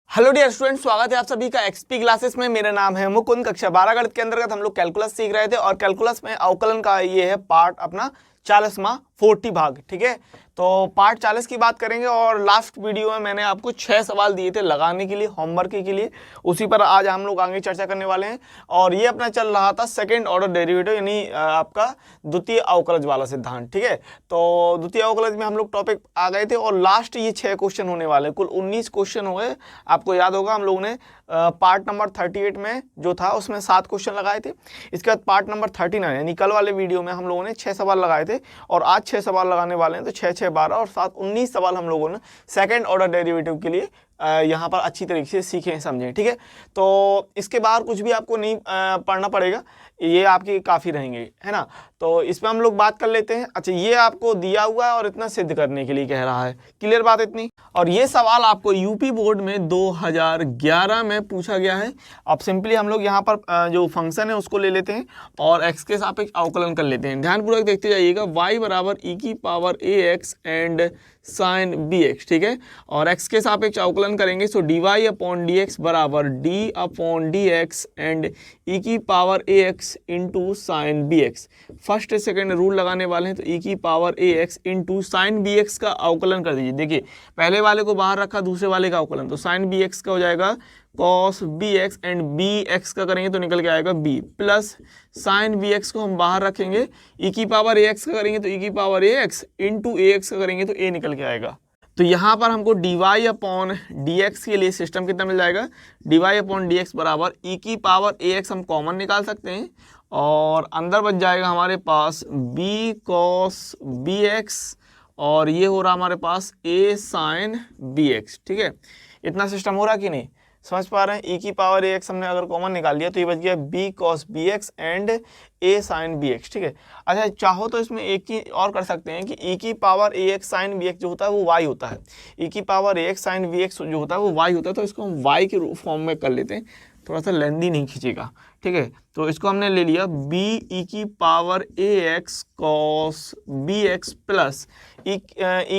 Hello dear student, स्वागत है आप सभी का एक्सपी क्लासेस में। मेरा नाम है मुकुंद। कक्षा 12 गणित के अंतर्गत हम लोग कैलकुलस सीख रहे थे और कैलकुलस में अवकलन का ये है पार्ट अपना 40वां 40 भाग। ठीक है, तो पार्ट 40 की बात करेंगे और लास्ट वीडियो में मैंने आपको 6 सवाल दिए थे लगाने के लिए, होमवर्क के लिए। उसी पर आज हम लोग आगे चर्चा करने वाले हैं और ये अपना चल रहा था सेकेंड ऑर्डर डेरिवेटिव, यानी आपका द्वितीय अवकलज वाला सिद्धांत। ठीक है, तो द्वितीय अवकलज में हम लोग टॉपिक आ गए थे और लास्ट ये 6 क्वेश्चन होने वाले, कुल 19 क्वेश्चन हो गए। आपको याद होगा हम लोगों ने पार्ट नंबर 38 में जो था उसमें 7 क्वेश्चन लगाए थे। इसके बाद पार्ट नंबर 39 यानी कल वाले वीडियो में हम लोगों ने 6 सवाल लगाए थे और आज 6 सवाल लगाने वाले हैं। तो 6 6 12 और 7 19 सवाल हम लोगों ने सेकंड ऑर्डर डेरिवेटिव के लिए यहाँ पर अच्छी तरीके से सीखें समझें। ठीक है, तो इसके बाहर कुछ भी आपको नहीं पढ़ना पड़ेगा, ये आपके काफ़ी रहेंगे, है ना। तो इसमें हम लोग बात कर लेते हैं। अच्छा, ये आपको दिया हुआ है और इतना सिद्ध करने के लिए कह रहा है, क्लियर बात इतनी। और ये सवाल आपको यूपी बोर्ड में 2011 में पूछा गया है। अब सिंपली हम लोग यहाँ पर जो फंक्शन है उसको ले लेते हैं और एक्स के सापेक्ष अवकलन कर लेते हैं। ध्यानपूर्वक देखते जाइएगा। y बराबर e की power ax and sine bx। ठीक है, और x के सापेक्ष अवकलन करेंगे तो dy अपॉन dx बराबर d upon dx and e की power ax into sine bx। First second rule लगाने वाले हैं, तो e की power ax into sine bx का अवकलन कर दीजिए। देखिए, पहले वाले को बाहर रखा, दूसरे वाले का अवकलन, तो साइन bx का हो जाएगा cos bx एंड bx का करेंगे तो निकल के आएगा b, प्लस साइन bx को हम बाहर रखेंगे, e की पावर ax का करेंगे तो e की पावर ax इंटू ax का करेंगे तो a निकल के आएगा। तो यहाँ पर हमको dy अपॉन dx के लिए सिस्टम कितना मिल जाएगा, dy अपॉन dx बराबर e की पावर ax हम कॉमन निकाल सकते हैं और अंदर बच जाएगा हमारे पास b cos bx और ये हो रहा हमारे पास a साइन bx। ठीक है, इतना सिस्टम हो रहा कि नहीं, समझ पा रहे हैं। e की पावर ax हमने अगर कॉमन निकाल लिया तो ये बच गया b cos bx and a sine bx। ठीक है, अच्छा चाहो तो इसमें एक ही और कर सकते हैं कि e की पावर ax साइन bx जो होता है वो y होता है, e की पावर ax साइन bx जो होता है वो y होता है, तो इसको हम y के फॉर्म में कर लेते हैं, थोड़ा सा लेंदी नहीं खींचेगा। ठीक है, तो इसको हमने ले लिया b e की power ax cos bx plus e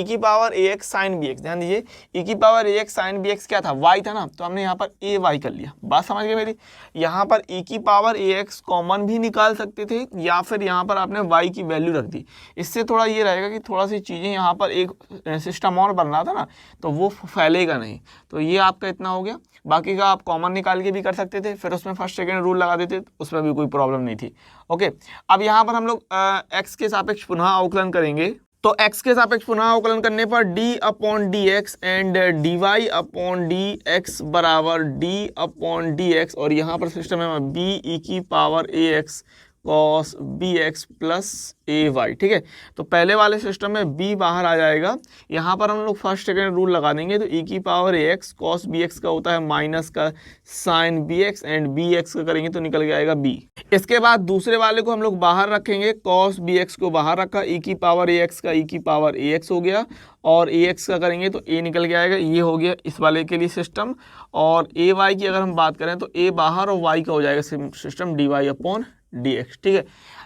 की पावर ax साइन bx। ध्यान दीजिए, e की पावर ax साइन bx क्या था, y था ना, तो हमने यहाँ पर ay कर लिया। बात समझ गए मेरी। यहाँ पर e की पावर ax कॉमन भी निकाल सकते थे या फिर यहाँ पर आपने y की वैल्यू रख दी। इससे थोड़ा ये रहेगा कि थोड़ा सी चीज़ें यहाँ पर एक सिस्टम और बन रहा था ना, तो वो फैलेगा नहीं। तो ये आपका इतना हो गया। बाकी का आप कॉमन निकाल के भी कर सकते थे, फिर उसमें फर्स्ट सेकेंड रूल लगा देते, उसमें भी कोई प्रॉब्लम नहीं थी। ओके, अब यहाँ पर हम लोग x के सापेक्ष पुनः अवकलन करेंगे। तो x के सापेक्ष पुनः अवकलन करने पर d upon d x and dy upon d x बराबर d अपॉन डी एक्स और यहाँ पर सिस्टम है b e की power ax cos bx plus ay। ठीक है, तो पहले वाले सिस्टम में b बाहर आ जाएगा, यहाँ पर हम लोग फर्स्ट सेकेंड रूल लगा देंगे, तो e की पावर ax cos bx का होता है माइनस का साइन bx एंड bx का करेंगे तो निकल के आएगा b। इसके बाद दूसरे वाले को हम लोग बाहर रखेंगे, cos bx को बाहर रखा, e की पावर ax का e की पावर ax हो गया और ax का करेंगे तो a निकल के आएगा। ये हो गया इस वाले के लिए सिस्टम। और ay की अगर हम बात करें तो a बाहर और y का हो जाएगा सिस्टम dy अपॉन dx। ठीक है,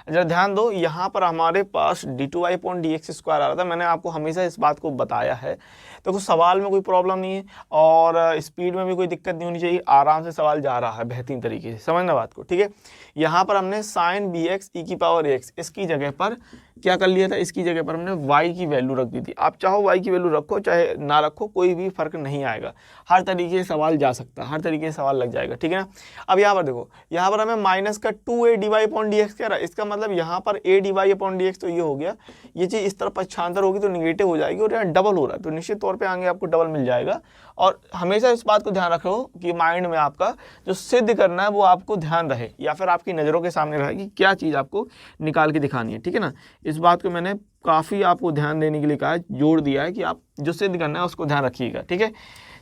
जरा ध्यान दो, यहाँ पर हमारे पास d2y अपॉन dx स्क्वायर आ रहा था। मैंने आपको हमेशा इस बात को बताया है, तो कुछ सवाल में कोई प्रॉब्लम नहीं है और स्पीड में भी कोई दिक्कत नहीं होनी चाहिए, आराम से सवाल जा रहा है बेहतरीन तरीके से, समझना बात को। ठीक है, यहाँ पर हमने साइन bx e की पावर ax इसकी जगह पर क्या कर लिया था, इसकी जगह पर हमने y की वैल्यू रख दी थी। आप चाहो y की वैल्यू रखो चाहे ना रखो, कोई भी फर्क नहीं आएगा, हर तरीके से सवाल जा सकता है, हर तरीके से सवाल लग जाएगा। ठीक है ना। अब यहाँ पर देखो, यहाँ पर हमें माइनस का 2a dy अपॉन dx कह रहा है, इसका मतलब यहाँ पर a dy अपॉन dx तो ये हो गया, ये चीज़ इस तरफ पक्षांतर होगी तो निगेटिव हो जाएगी और यहाँ डबल हो रहा है तो निश्चित तौर पर आगे आपको डबल मिल जाएगा। और हमेशा इस बात को ध्यान रखो कि माइंड में आपका जो सिद्ध करना है वो आपको ध्यान रहे या फिर आपकी नज़रों के सामने रहे कि क्या चीज़ आपको निकाल के दिखानी है। ठीक है ना, इस बात को मैंने काफ़ी आपको ध्यान देने के लिए कहा है, जोड़ दिया है कि आप जो सिद्ध करना है उसको ध्यान रखिएगा। ठीक है,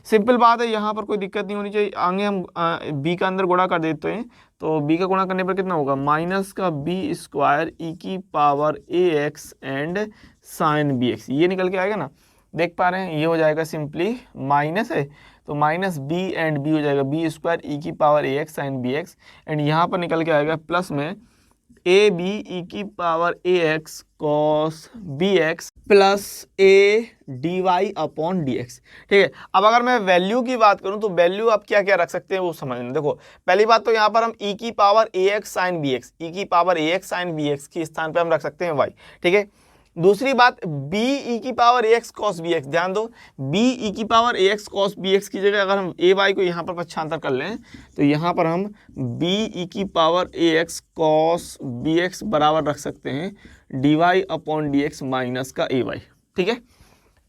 सिंपल बात है, यहाँ पर कोई दिक्कत नहीं होनी चाहिए। आगे हम b का अंदर गुणा कर देते हैं, तो b का गुणा करने पर कितना होगा, माइनस का b स्क्वायर e की power ax and sine bx, ये निकल के आएगा ना, देख पा रहे हैं। ये हो जाएगा सिंपली माइनस है तो माइनस b एंड b हो जाएगा b स्क्वायर e की power ax sine bx and यहाँ पर निकल के आएगा प्लस में ए बी ई की power a x cos b x plus a d y upon d x. ठीक है, अब अगर मैं वैल्यू की बात करूं तो वैल्यू आप क्या क्या रख सकते हैं वो समझना। देखो पहली बात तो यहाँ पर हम ई की power a x sine B x, ई की power a x sine B x के स्थान पे हम रख सकते हैं वाई। ठीक है, दूसरी बात बी ई की power a x cos b x, ध्यान दो बी ई की power a x cos b x की जगह अगर हम ए वाई को यहाँ पर पक्षांतर कर लें तो यहाँ पर हम बी ई की power a x cos b x बराबर रख सकते हैं d y upon d x minus का ए वाई। ठीक है,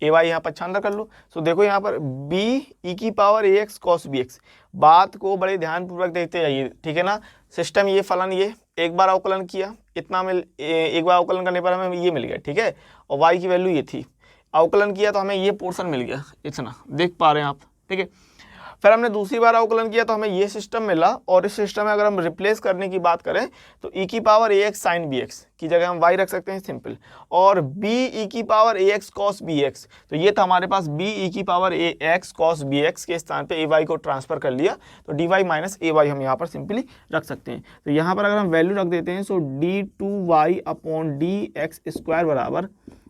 ए वाई यहाँ पक्षांतर कर लो। सो देखो यहाँ पर बी ई की power a x cos b x, बात को बड़े ध्यानपूर्वक देखते जाइए। ठीक है ना, सिस्टम ये फलन ये एक बार अवकलन किया इतना एक बार अवकलन करने पर हमें ये मिल गया। ठीक है, और y की वैल्यू ये थी, अवकलन किया तो हमें ये पोर्शन मिल गया इतना, देख पा रहे हैं आप। ठीक है, फिर हमने दूसरी बार अवकलन किया तो हमें ये सिस्टम मिला, और इस सिस्टम में अगर हम रिप्लेस करने की बात करें तो ई की power a x sine B x की जगह हम y रख सकते हैं सिंपल, और बी ई की power a x cos b x, तो ये था हमारे पास बी ई की power a x cos b x के स्थान पे ए वाई को ट्रांसफर कर लिया, तो डी वाई माइनस ए वाई हम यहाँ पर सिंपली रख सकते हैं। तो यहाँ पर अगर हम वैल्यू रख देते हैं so d two y upon d x square बराबर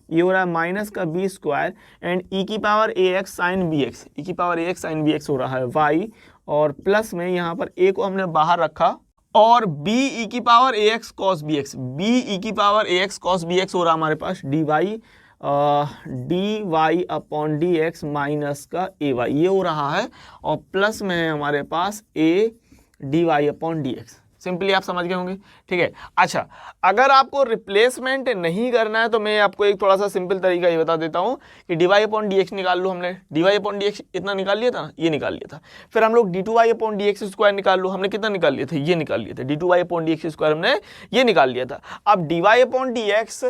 ये हो रहा है माइनस का बी स्क्वायर एंड ई की power a x sine B x, ई की power a x sine B x हो रहा है वाई, और प्लस में यहाँ पर ए को हमने बाहर रखा, और बी ई की power a x cos b x, b e की power a x cos b x हो रहा है हमारे पास d y upon d x minus का ए वाई ये हो रहा है, और प्लस में है हमारे पास a d y upon d x. Simply आप समझ गए होंगे। ठीक है, अच्छा अगर आपको रिप्लेसमेंट नहीं करना है तो मैं आपको एक थोड़ा सा सिंपल तरीका ये बता देता हूँ कि d y upon d x निकाल लो। हमने d y upon d x इतना निकाल लिया था ना, ये निकाल लिया था। फिर हम लोग d two y upon d x square निकाल लो, हमने कितना निकाल लिया था, ये निकाल लिया था। D two y upon d x square हमने ये निकाल लिया था। अब d y upon d x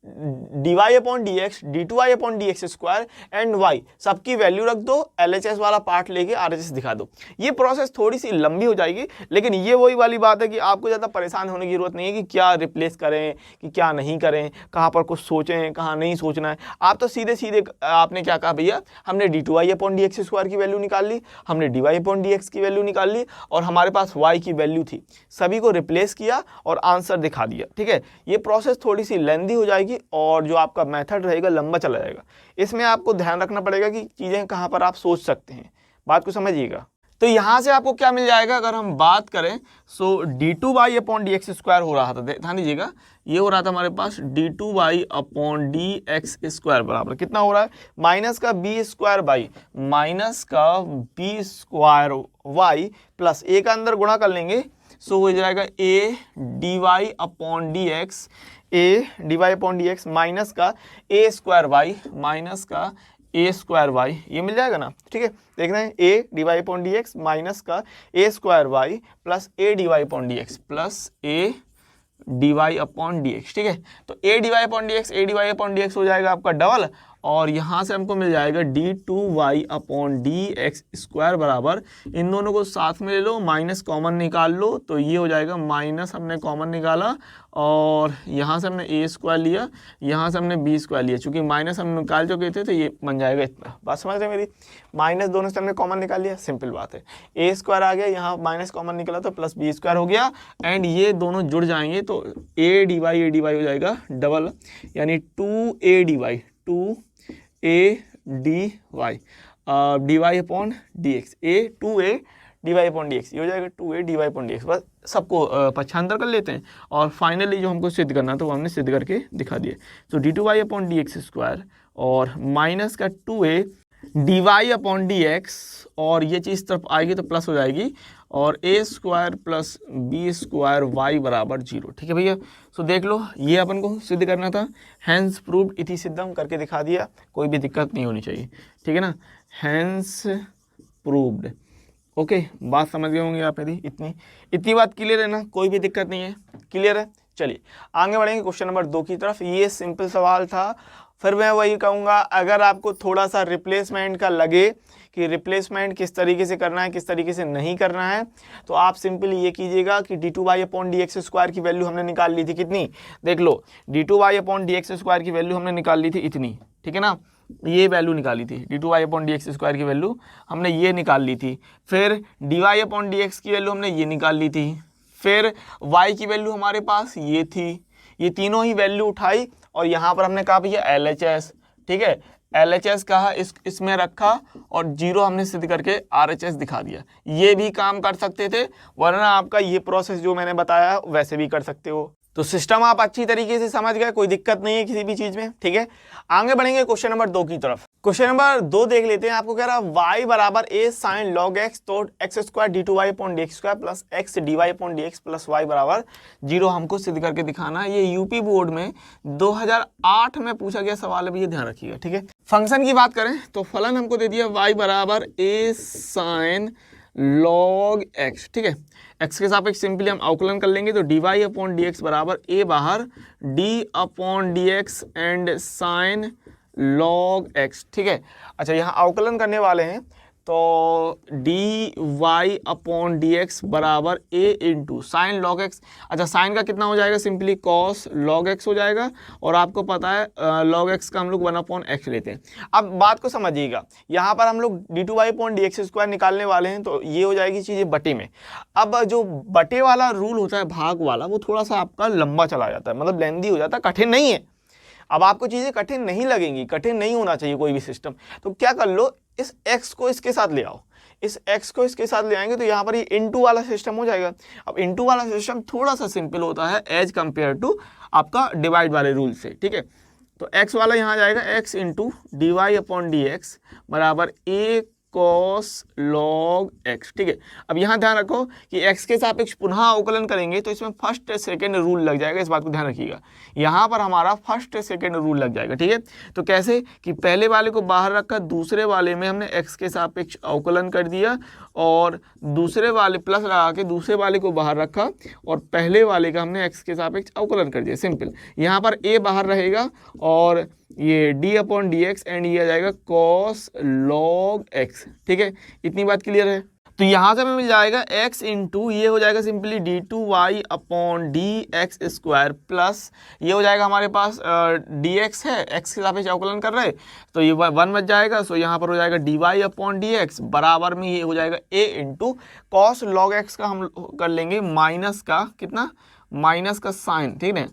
d y upon d x, d two y upon d x square and y सबकी वैल्यू रख दो, LHS वाला पार्ट लेके RHS दिखा दो। ये प्रोसेस थोड़ी सी लंबी हो जाएगी, लेकिन ये वही वाली बात है कि आपको ज़्यादा परेशान होने की जरूरत नहीं है कि क्या रिप्लेस करें कि क्या नहीं करें, कहाँ पर कुछ सोचें कहाँ नहीं सोचना है। आप तो सीधे सीधे आपने क्या कहा, भैया हमने d two y upon d x square की वैल्यू निकाल ली, हमने d y upon d x की वैल्यू निकाल ली, और हमारे पास वाई की वैल्यू थी, सभी को रिप्लेस किया और आंसर दिखा दिया। ठीक है, ये प्रोसेस थोड़ी सी लेंदी हो जाएगी और जो आपका मेथड रहेगा लंबा चला जाएगा। इसमें आपको ध्यान रखना पड़ेगा कि चीज़ें कहाँ पर आप सोच सकते हैं, बात को समझिएगा। तो यहाँ से आपको क्या मिल जाएगा, अगर हम बात करें so d two y upon d x square हो रहा था, ध्यान दीजिएगा ये हो रहा था हमारे पास d two y upon d x square बराबर कितना हो रहा है, माइनस का बी स्क्वायर बाई माइनस का b square y plus a का अंदर गुणा कर लेंगे, सो हो जाएगा a d y upon d x, a d y upon d x minus का ए स्क्वायर वाई माइनस का ए स्क्वायर वाई, ये मिल जाएगा ना। ठीक है, देख रहे हैं a d y upon d x minus का a square y plus a d y upon d x plus a d y upon d x. ठीक है, तो a d y upon d x a d y upon d x हो जाएगा आपका double, और यहाँ से हमको मिल जाएगा d two y upon d x square बराबर, इन दोनों को साथ में ले लो, माइनस कॉमन निकाल लो, तो ये हो जाएगा माइनस हमने कॉमन निकाला, और यहाँ से हमने ए स्क्वायर लिया, यहाँ से हमने बी स्क्वायर लिया, चूंकि माइनस हम निकाल चुके थे तो ये बन जाएगा इतना। बात समझ रहे हैं मेरी, माइनस दोनों से हमने कॉमन निकाल लिया, सिंपल बात है। ए स्क्वायर आ गया, यहाँ माइनस कॉमन निकला तो प्लस बी स्क्वायर हो गया, एंड ये दोनों जुड़ जाएंगे तो ए डी वाई हो जाएगा डबल, यानी two a d y, two a d y d y upon d x, a two a d y upon d x, ये हो जाएगा two a d y upon d x. बस सबको पक्षांतर कर लेते हैं, और फाइनली जो हमको सिद्ध करना था वो हमने सिद्ध करके दिखा दिया। तो d two y upon d x square और माइनस का two a d y upon d x, और ये चीज़ तरफ आएगी तो प्लस हो जाएगी, और a square plus b square y बराबर 0। ठीक है भैया, सो देख लो ये अपन को सिद्ध करना था, हैंस प्रूव्ड इति सिद्धम करके दिखा दिया, कोई भी दिक्कत नहीं होनी चाहिए। ठीक है ना, हैंस प्रूव्ड। ओके, बात समझ गए होंगे आप मेरी, इतनी बात क्लियर है ना, कोई भी दिक्कत नहीं है, क्लियर है। चलिए आगे बढ़ेंगे क्वेश्चन नंबर 2 की तरफ। ये सिंपल सवाल था, फिर मैं वही कहूँगा, अगर आपको थोड़ा सा रिप्लेसमेंट का लगे कि रिप्लेसमेंट किस तरीके से करना है किस तरीके से नहीं करना है, तो आप सिंपली ये कीजिएगा कि d two y upon d x square की वैल्यू हमने निकाल ली थी कितनी, देख लो d two y upon d x square की वैल्यू हमने निकाल ली थी इतनी। ठीक है ना, ये वैल्यू निकाली थी, d two y upon d x square की वैल्यू हमने ये निकाल ली थी। फिर d y upon d x की वैल्यू हमने ये निकाल ली थी। फिर y की वैल्यू हमारे पास ये थी, ये तीनों ही वैल्यू उठाई और यहाँ पर हमने कहा भैया LHS, ठीक है, LHS कहा, इसमें रखा और 0 हमने सिद्ध करके RHS दिखा दिया। ये भी काम कर सकते थे, वरना आपका ये प्रोसेस जो मैंने बताया वैसे भी कर सकते हो। तो सिस्टम आप अच्छी तरीके से समझ गए, कोई दिक्कत नहीं है किसी भी चीज में, ठीक है। आगे बढ़ेंगे क्वेश्चन नंबर 2 की तरफ। क्वेश्चन नंबर 2 देख लेते हैं। आपको कह रहा है y बराबर a sin log x, तो x square d2y upon dx square plus x dy upon dx plus y बराबर 0 हमको सिद्ध करके दिखाना है। ये यूपी बोर्ड में 2008 में पूछा गया सवाल है, ये ध्यान रखिएगा, ठीक है। फंक्शन की बात करें तो फलन हमको दे दिया y बराबर a sin log x, ठीक है। x के सापेक्ष सिंपली हम अवकलन कर लेंगे तो dy अपॉन dx बराबर a बाहर d upon dx and sine log x, ठीक है। अच्छा, यहाँ अवकलन करने वाले हैं तो dy अपॉन dx बराबर a into sine log x। अच्छा, साइन का कितना हो जाएगा, सिंपली cos log x हो जाएगा, और आपको पता है log x का हम लोग 1 अपॉन x लेते हैं। अब बात को समझिएगा, यहाँ पर हम लोग d2y अपॉन dx स्क्वायर निकालने वाले हैं, तो ये हो जाएगी चीज़ें बटे में। अब जो बटे वाला रूल होता है, भाग वाला, वो थोड़ा सा आपका लंबा चला जाता है, मतलब लेंदी हो जाता है, कठिन नहीं है। अब आपको चीज़ें कठिन नहीं लगेंगी, कठिन नहीं होना चाहिए कोई भी सिस्टम। तो क्या कर लो, इस x को इसके साथ ले आओ, इस x को इसके साथ ले आएंगे तो यहाँ पर ये इनटू वाला सिस्टम हो जाएगा। अब इनटू वाला सिस्टम थोड़ा सा सिंपल होता है एज कंपेयर टू आपका डिवाइड वाले रूल से, ठीक है। तो x वाला यहाँ जाएगा x into d y upon d x बराबर a cos log x, ठीक है। अब यहाँ ध्यान रखो कि x के सापेक्ष पुनः अवकलन करेंगे तो इसमें फर्स्ट सेकंड रूल लग जाएगा, इस बात को ध्यान रखिएगा। यहाँ पर हमारा फर्स्ट सेकंड रूल लग जाएगा, ठीक है। तो कैसे कि पहले वाले को बाहर रखा, दूसरे वाले में हमने x के सापेक्ष अवकलन कर दिया और दूसरे वाले प्लस लगा के दूसरे वाले को बाहर रखा और पहले वाले का हमने x के सापेक्ष अवकलन कर दिया, सिंपल। यहाँ पर a बाहर रहेगा और ये d upon d x and ये आ जाएगा cos log x, ठीक है। इतनी बात क्लियर है। तो यहाँ से हमें मिल जाएगा x इंटू ये हो जाएगा simply d2y upon d x square plus ये हो जाएगा हमारे पास dx है, x के सापेक्ष अवकलन कर रहे तो ये 1 बच जाएगा। सो यहाँ पर हो जाएगा dy अपॉन डी एक्स बराबर में ये हो जाएगा a into cos log x का हम कर लेंगे माइनस का कितना, माइनस का साइन, ठीक है,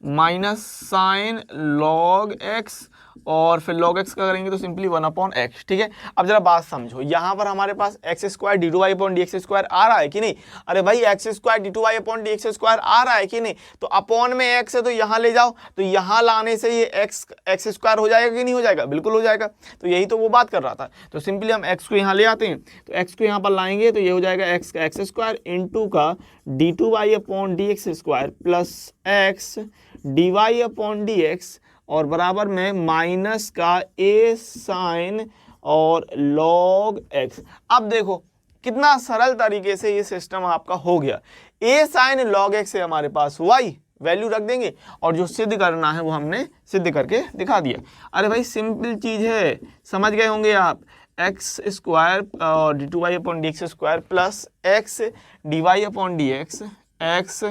माइनस साइन log x और फिर log x का करेंगे तो सिंपली 1 अपॉन x, ठीक है। अब जरा बात समझो, यहाँ पर हमारे पास x square d two y upon d x square आ रहा है कि नहीं, अरे भाई x square d two y upon d x square आ रहा है कि नहीं, तो अपॉन में x है तो यहाँ ले जाओ, तो यहाँ लाने से ये एक्स स्क्वायर हो जाएगा कि नहीं हो जाएगा, बिल्कुल हो जाएगा। तो यही तो वो बात कर रहा था। तो सिंपली हम x को यहाँ ले आते हैं, तो x को यहाँ पर लाएंगे तो ये हो जाएगा x का एक्स स्क्वायर इंटू का d two y upon d x square plus x d y upon d x और बराबर में माइनस का a साइन और log x। अब देखो कितना सरल तरीके से ये सिस्टम आपका हो गया। a साइन log x है हमारे पास, y वैल्यू रख देंगे और जो सिद्ध करना है वो हमने सिद्ध करके दिखा दिया। अरे भाई सिंपल चीज है, समझ गए होंगे आप। एक्स स्क्वायर और d two y upon d x square plus x d y upon d x x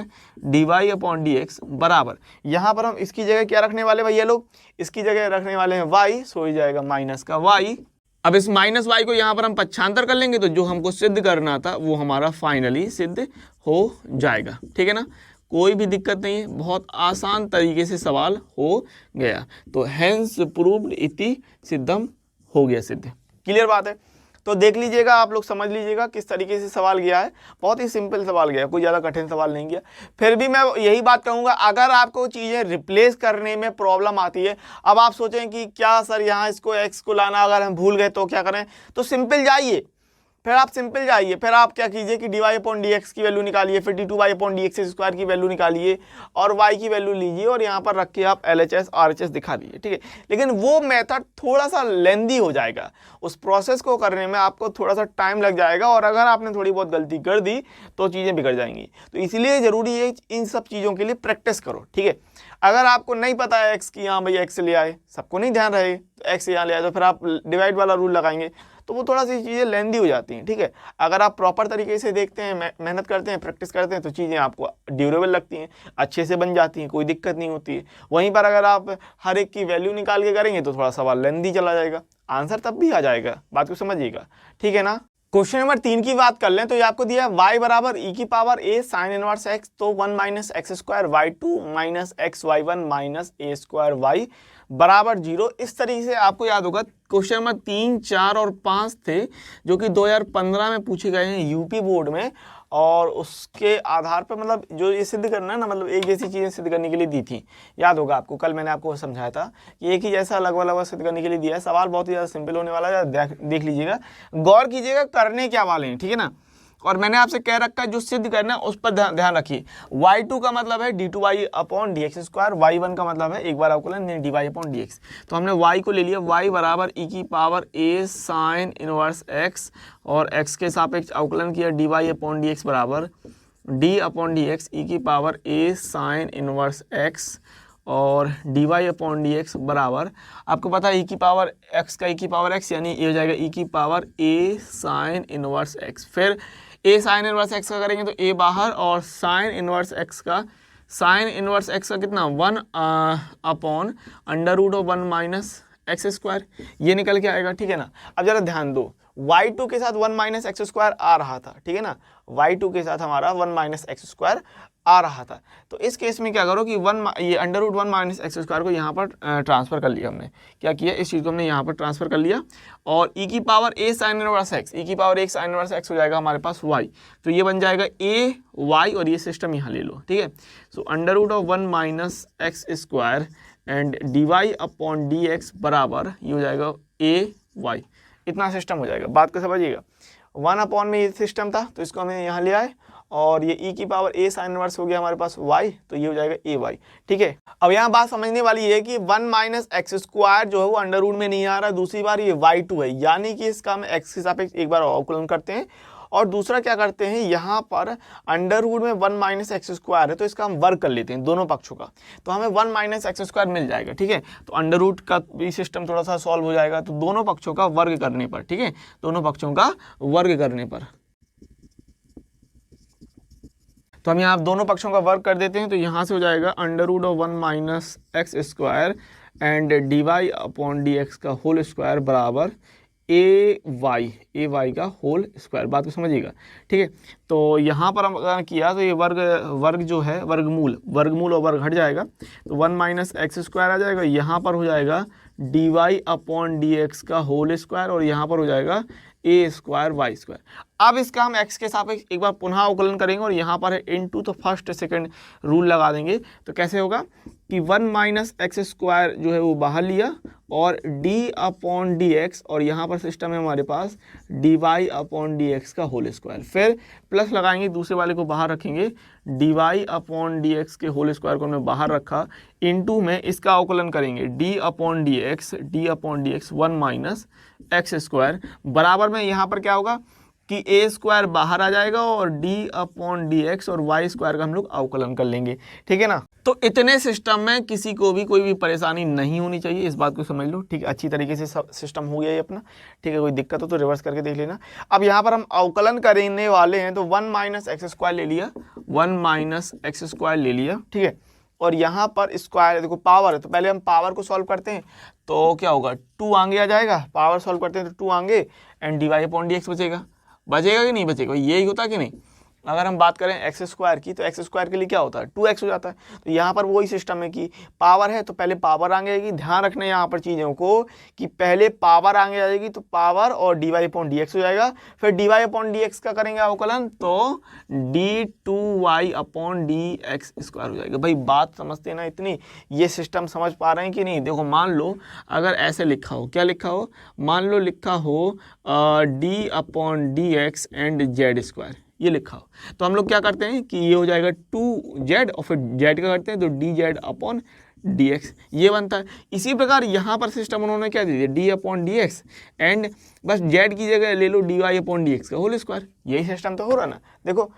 d y upon d x बराबर, यहाँ पर हम इसकी जगह क्या रखने वाले भैया लोग, इसकी जगह रखने वाले हैं y, सो हो जाएगा माइनस का y। अब इस माइनस y को यहाँ पर हम पक्षांतर कर लेंगे तो जो हमको सिद्ध करना था वो हमारा फाइनली सिद्ध हो जाएगा, ठीक है ना। कोई भी दिक्कत नहीं है, बहुत आसान तरीके से सवाल हो गया। तो हैंस प्रूव्ड इति सिद्धम हो गया सिद्ध, क्लियर बात है। तो देख लीजिएगा, आप लोग समझ लीजिएगा किस तरीके से सवाल गया है, बहुत ही सिंपल सवाल गया, कोई ज़्यादा कठिन सवाल नहीं गया। फिर भी मैं यही बात कहूँगा, अगर आपको चीज़ें रिप्लेस करने में प्रॉब्लम आती है, अब आप सोचें कि क्या सर यहाँ इसको x को लाना अगर हम भूल गए तो क्या करें, तो सिंपल जाइए, फिर आप सिंपल जाइए, फिर आप क्या कीजिए कि d y upon d x की वैल्यू निकालिए, फिर d two y upon d x square की वैल्यू निकालिए और y की वैल्यू लीजिए और यहाँ पर रख के आप LHS RHS दिखा दीजिए, ठीक है। लेकिन वो मेथड थोड़ा सा लेंदी हो जाएगा, उस प्रोसेस को करने में आपको थोड़ा सा टाइम लग जाएगा और अगर आपने थोड़ी बहुत गलती कर दी तो चीज़ें बिगड़ जाएंगी। तो इसलिए ज़रूरी है इन सब चीज़ों के लिए प्रैक्टिस करो, ठीक है। अगर आपको नहीं पता है एक्स की, हाँ भैया एक्स ले आए, सबको नहीं ध्यान रहे तो एक्स यहाँ ले आए, तो फिर आप डिवाइड वाला रूल लगाएंगे तो वो थोड़ा सी चीज़ें लेंदी हो जाती हैं, ठीक है। अगर आप प्रॉपर तरीके से देखते हैं, मेहनत करते हैं, प्रैक्टिस करते हैं तो चीज़ें आपको ड्यूरेबल लगती हैं, अच्छे से बन जाती हैं, कोई दिक्कत नहीं होती है। वहीं पर अगर आप हर एक की वैल्यू निकाल के करेंगे तो थोड़ा सवाल लेंदी चला जाएगा, आंसर तब भी आ जाएगा, बात को समझिएगा, ठीक है ना। क्वेश्चन नंबर 3 की बात कर लें तो ये आपको दिया है y बराबर e की power a sine inverse x, तो 1 minus x square y two minus x y one minus a square y बराबर 0। इस तरीके से आपको याद होगा क्वेश्चन नंबर 3, 4 और 5 थे जो कि 2015 में पूछे गए हैं यूपी बोर्ड में, और उसके आधार पर मतलब जो ये सिद्ध करना है ना, मतलब एक जैसी चीज़ें सिद्ध करने के लिए दी थी। याद होगा आपको, कल मैंने आपको समझाया था कि एक ही जैसा अलग अलग सिद्ध करने के लिए दिया है। सवाल बहुत ही ज़्यादा सिंपल होने वाला है, देख लीजिएगा, गौर कीजिएगा करने क्या वाले हैं, ठीक है ना। और मैंने आपसे कह रखा है जो सिद्ध करना है उस पर ध्यान रखिए। y2 का मतलब है d2y upon d x square, y1 का मतलब है एक बार अवकलन dy अपॉन डी एक्स। तो हमने y को ले लिया, y बराबर e की power a sine inverse x, और x के सापेक्ष अवकलन किया dy अपॉन डी एक्स बराबर d upon d x e की power a sine inverse x, और dy अपॉन डी एक्स बराबर आपको पता है e की पावर x का e की पावर x, यानी ये हो जाएगा e की power a sine inverse x। फिर a साइन इनवर्स x का करेंगे तो a बाहर, और साइन इनवर्स x का कितना 1 upon under root of 1 minus x square, ये निकल के आएगा, ठीक है ना। अब जरा ध्यान दो, y2 के साथ 1 माइनस एक्स स्क्वायर आ रहा था, ठीक है ना, y2 के साथ हमारा 1 माइनस एक्स स्क्वायर आ रहा था। तो इस केस में क्या करो कि ये under root 1 minus x square को यहाँ पर ट्रांसफर कर लिया। हमने क्या किया, इस चीज़ को हमने यहाँ पर ट्रांसफर कर लिया, और e की power a sine inverse x, e की पावर एक साइन इनवर्स x हो जाएगा हमारे पास y, तो ये बन जाएगा a y, और ये सिस्टम यहाँ ले लो, ठीक है। So under root of 1 minus x square and dy upon d x बराबर ये हो जाएगा a y, इतना सिस्टम हो जाएगा। बात को समझिएगा, 1 अपॉन में ये सिस्टम था तो इसको हमें यहाँ ले आए, और ये e की पावर a साइन इनवर्स हो गया हमारे पास y, तो ये हो जाएगा a y, ठीक है। अब यहाँ बात समझने वाली है कि 1 माइनस एक्स स्क्वायर जो है वो अंडर रूट में नहीं आ रहा, दूसरी बार ये y2 है, यानी कि इसका हम x के सापेक्ष एक बार अवकलन करते हैं, और दूसरा क्या करते हैं, यहाँ पर अंडर रूट में 1 माइनस एक्स स्क्वायर है तो इसका हम वर्ग कर लेते हैं दोनों पक्षों का, तो हमें 1 माइनस एक्स स्क्वायर मिल जाएगा, ठीक है। तो अंडर रूट का भी सिस्टम थोड़ा सा सॉल्व हो जाएगा, तो दोनों पक्षों का वर्ग करने पर, ठीक है, दोनों पक्षों का वर्ग करने पर, तो हम यहाँ दोनों पक्षों का वर्ग कर देते हैं। तो यहाँ से हो जाएगा under root of 1 minus x square and d y upon d x का होल स्क्वायर बराबर ए वाई का होल स्क्वायर। बात को समझिएगा, ठीक है। तो यहाँ पर हम अगर किया तो ये वर्ग जो है वर्गमूल और वर्ग हट जाएगा, तो 1 माइनस एक्स स्क्वायर आ जाएगा, यहाँ पर हो जाएगा d y upon d x का होल स्क्वायर, और यहाँ पर हो जाएगा ए स्क्वायर वाई स्क्वायर। अब इसका हम x के सापेक्ष एक बार पुनः अवकलन करेंगे, और यहाँ पर है इनटू, तो फर्स्ट सेकंड रूल लगा देंगे। तो कैसे होगा कि 1 माइनस एक्स स्क्वायर जो है वो बाहर लिया, और d अपॉन डी एक्स, और यहाँ पर सिस्टम है हमारे पास d y upon d x का होल स्क्वायर, फिर प्लस लगाएंगे, दूसरे वाले को बाहर रखेंगे, d y upon d x के होल स्क्वायर को हमने बाहर रखा, इनटू में इसका अवकलन करेंगे d upon d x 1 minus x square बराबर में यहाँ पर क्या होगा कि a स्क्वायर बाहर आ जाएगा, और d अपॉन डी एक्स और y स्क्वायर का हम लोग अवकलन कर लेंगे, ठीक है ना। तो इतने सिस्टम में किसी को भी कोई भी परेशानी नहीं होनी चाहिए, इस बात को समझ लो, ठीक है। अच्छी तरीके से सिस्टम हो गया ये अपना, ठीक है। कोई दिक्कत हो तो रिवर्स करके देख लेना। अब यहाँ पर हम अवकलन करने वाले हैं, तो 1 माइनस एक्स स्क्वायर ले लिया, 1 माइनस एक्स स्क्वायर ले लिया, ठीक है। और यहाँ पर स्क्वायर देखो पावर है, तो पहले हम पावर को सॉल्व करते हैं, तो क्या होगा 2 आगे आ जाएगा, पावर सॉल्व करते हैं तो 2 आगे, and d y upon d x बचेगा कि नहीं बचेगा, यही होता कि नहीं। अगर हम बात करें एक्स स्क्वायर की, तो एक्स स्क्वायर के लिए क्या होता है 2x हो जाता है। तो यहाँ पर वही सिस्टम है कि पावर है तो पहले पावर आगे आएगी, ध्यान रखना यहाँ पर चीज़ों को कि पहले पावर आगे आ जाएगी, तो पावर और d y upon d x हो जाएगा, फिर d y upon d x का करेंगे अवकलन, तो d2y upon d x square हो जाएगा। भाई बात समझते हैं ना इतनी, ये सिस्टम समझ पा रहे हैं कि नहीं। देखो मान लो अगर ऐसे लिखा हो, क्या लिखा हो, मान लो लिखा हो d upon d x and Z square, ये लिखा हो, तो हम लोग क्या करते हैं कि ये हो जाएगा 2z, और फिर z का करते हैं तो D Z upon d x, ये बनता है। इसी प्रकार यहाँ पर सिस्टम उन्होंने क्या दे दिया, d upon d x and बस z की जगह ले लो d y upon d x का होल स्क्वायर, यही सिस्टम तो हो रहा ना। देखो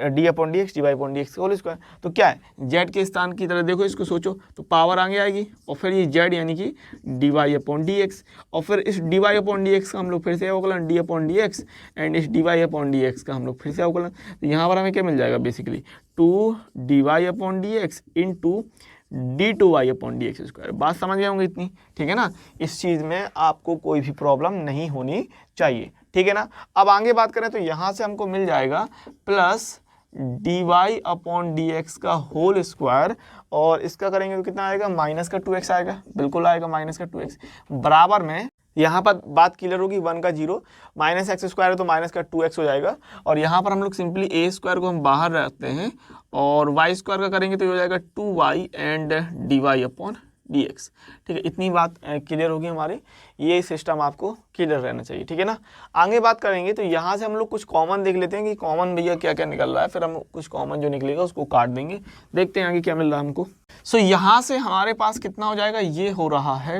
d upon d x d y upon d x का होल स्क्वायर, तो क्या है z के स्थान की तरह देखो इसको सोचो, तो पावर आगे आएगी, और फिर ये z यानी कि d y upon d x, और फिर इस d y upon d x का हम लोग फिर से अवकलन d upon d x, and इस d y upon d x का हम लोग फिर से अवकलन। तो यहाँ पर हमें क्या मिल जाएगा basically 2 d y upon d x into d2y upon d x square. बात समझ गए होंगे इतनी, ठीक है ना। इस चीज़ में आपको कोई भी प्रॉब्लम नहीं होनी चाहिए, ठीक है ना। अब आगे बात करें तो यहाँ से हमको मिल जाएगा प्लस dy अपॉन dx का होल स्क्वायर, और इसका करेंगे तो कितना आएगा, माइनस का 2x आएगा, बिल्कुल आएगा माइनस का 2x, बराबर में यहाँ पर बात क्लियर होगी, 1 का 0 माइनस एक्स स्क्वायर है तो माइनस का 2x हो जाएगा, और यहाँ पर हम लोग सिंपली ए स्क्वायर को हम बाहर रखते हैं और वाई स्क्वायर का करेंगे तो ये हो जाएगा 2y and dy upon dx। ठीक है, इतनी बात क्लियर होगी हमारी, ये सिस्टम आपको क्लियर रहना चाहिए, ठीक है ना। आगे बात करेंगे तो यहाँ से हम लोग कुछ कॉमन देख लेते हैं कि कॉमन भैया क्या क्या निकल रहा है, फिर हम कुछ कॉमन जो निकलेगा उसको काट देंगे, देखते हैं आगे क्या मिल रहा है हमको। सो यहाँ से हमारे पास कितना हो जाएगा, ये हो रहा है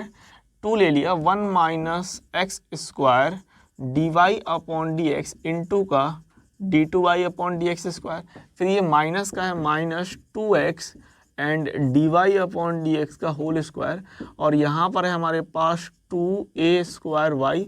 2 ले लिया, 1 minus x square d y upon d x into का d2y upon d x square, फिर ये माइनस का है minus 2x and dy upon d x का होल स्क्वायर, और यहाँ पर है हमारे पास 2a square y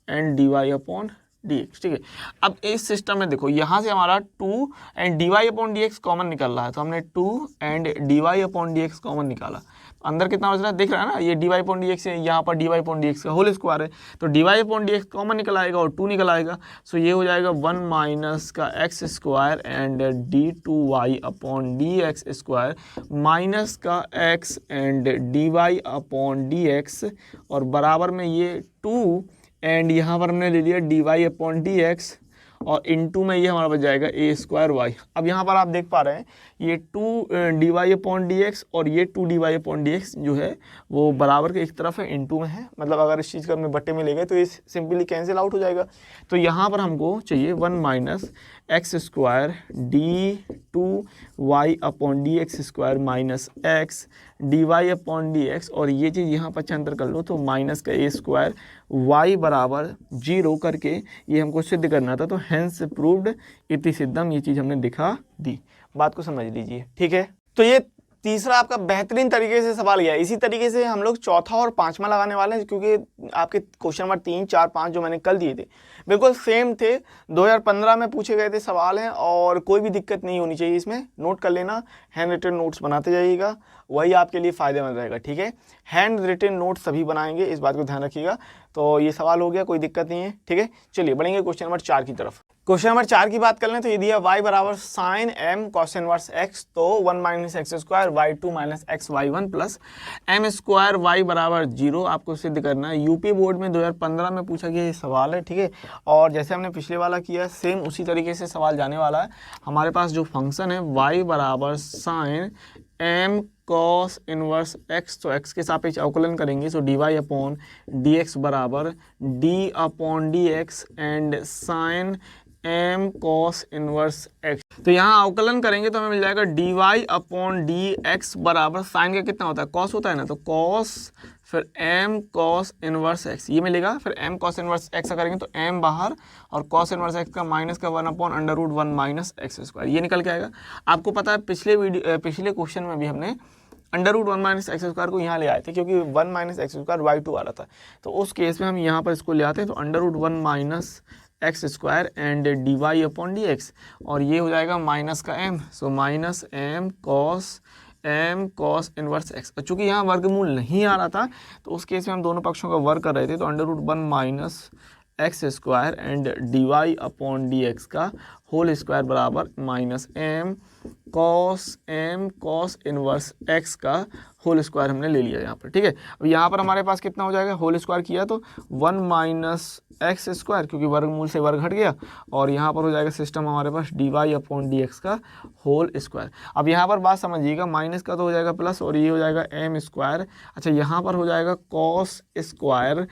and dy upon dx। ठीक है, अब इस सिस्टम में देखो यहाँ से हमारा 2 and dy upon dx common निकल रहा है, तो हमने 2 and dy upon dx common निकाला, अंदर कितना बच रहा है दिख रहा है ना, ये dy अपॉन dx है, यहाँ पर dy अपॉन dx का होल स्क्वायर है, तो dy अपॉन dx कॉमन निकल आएगा और 2 निकल आएगा, सो ये हो जाएगा 1 माइनस का x square and d2y upon dx square minus का x and dy upon dx, और बराबर में ये 2 एंड यहाँ पर हमने ले लिया dy अपॉन dx, और इनटू में ये हमारा बच जाएगा a स्क्वायर y। अब यहाँ पर आप देख पा रहे हैं ये 2 dy अपॉन dx और ये 2 dy अपॉन dx जो है वो बराबर के एक तरफ है, इनटू में है, मतलब अगर इस चीज़ का हमने बट्टे में ले गए तो ये सिंपली कैंसिल आउट हो जाएगा। तो यहाँ पर हमको चाहिए 1 minus x square d2y upon dx square minus x dy upon dx, और ये चीज़ यहाँ पर अंतर कर लो तो माइनस का a स्क्वायर y बराबर 0 करके ये हमको सिद्ध करना था, तो हेंस प्रूव्ड इति सिद्धम, ये चीज़ हमने दिखा दी। बात को समझ लीजिए, ठीक है। तो ये तीसरा आपका बेहतरीन तरीके से सवाल गया। इसी तरीके से हम लोग चौथा और पांचवा लगाने वाले हैं, क्योंकि आपके क्वेश्चन नंबर 3, 4, 5 जो मैंने कल दिए थे बिल्कुल सेम थे, 2015 में पूछे गए थे सवाल हैं, और कोई भी दिक्कत नहीं होनी चाहिए इसमें, नोट कर लेना, हैंड रिटन नोट्स बनाते जाइएगा, वही आपके लिए फ़ायदेमंद रहेगा, ठीक है। हैंड रिटन नोट्स सभी बनाएंगे, इस बात को ध्यान रखिएगा। तो ये सवाल हो गया, कोई दिक्कत नहीं है, ठीक है। चलिए बढ़ेंगे क्वेश्चन नंबर 4 की तरफ। क्वेश्चन नंबर 4 की बात कर लें तो ये दिया y बराबर sine m cos inverse x, तो 1 minus x square y2 minus x y1 plus m square y बराबर 0 आपको सिद्ध करना है। यूपी बोर्ड में 2015 में पूछा गया ये सवाल है, ठीक है। और जैसे हमने पिछले वाला किया सेम उसी तरीके से सवाल जाने वाला है। हमारे पास जो फंक्शन है y बराबर sine m cos inverse x, तो x के सापेक्ष अवकलन करेंगे, सो dy अपॉन dx बराबर d upon dx and sine m cos inverse x। तो यहाँ अवकलन करेंगे तो हमें मिल जाएगा dy अपॉन dx बराबर साइन का कितना होता है, कॉस होता है ना, तो कॉस फिर m कॉस इनवर्स x ये मिलेगा, फिर m कॉस इनवर्स x करेंगे तो m बाहर और कॉस इनवर्स x का माइनस का 1 upon under root 1 minus x square, ये निकल के आएगा। आपको पता है पिछले क्वेश्चन में भी हमने under root 1 minus x square को यहाँ ले आए थे, क्योंकि 1 माइनस एक्स स्क्वायर y2 आ रहा था, तो उस केस में हम यहाँ पर इसको ले आते हैं, तो under root 1 minus x square and d y upon d x, और ये हो जाएगा माइनस का m, so minus m cos inverse x। चूँकि यहाँ वर्गमूल नहीं आ रहा था तो उस केस में हम दोनों पक्षों का वर्ग कर रहे थे, तो under root 1 minus x square and d y upon d x का होल स्क्वायर बराबर minus m cos inverse x का होल स्क्वायर हमने ले लिया यहाँ पर, ठीक है। अब यहाँ पर हमारे पास कितना हो जाएगा, होल स्क्वायर किया तो 1 माइनस एक्स स्क्वायर, क्योंकि वर्गमूल से वर्ग हट गया, और यहाँ पर हो जाएगा सिस्टम हमारे पास d y upon d x का होल स्क्वायर। अब यहाँ पर बात समझिएगा, माइनस का तो हो जाएगा प्लस, और ये हो जाएगा m स्क्वायर, अच्छा यहाँ पर हो जाएगा cos square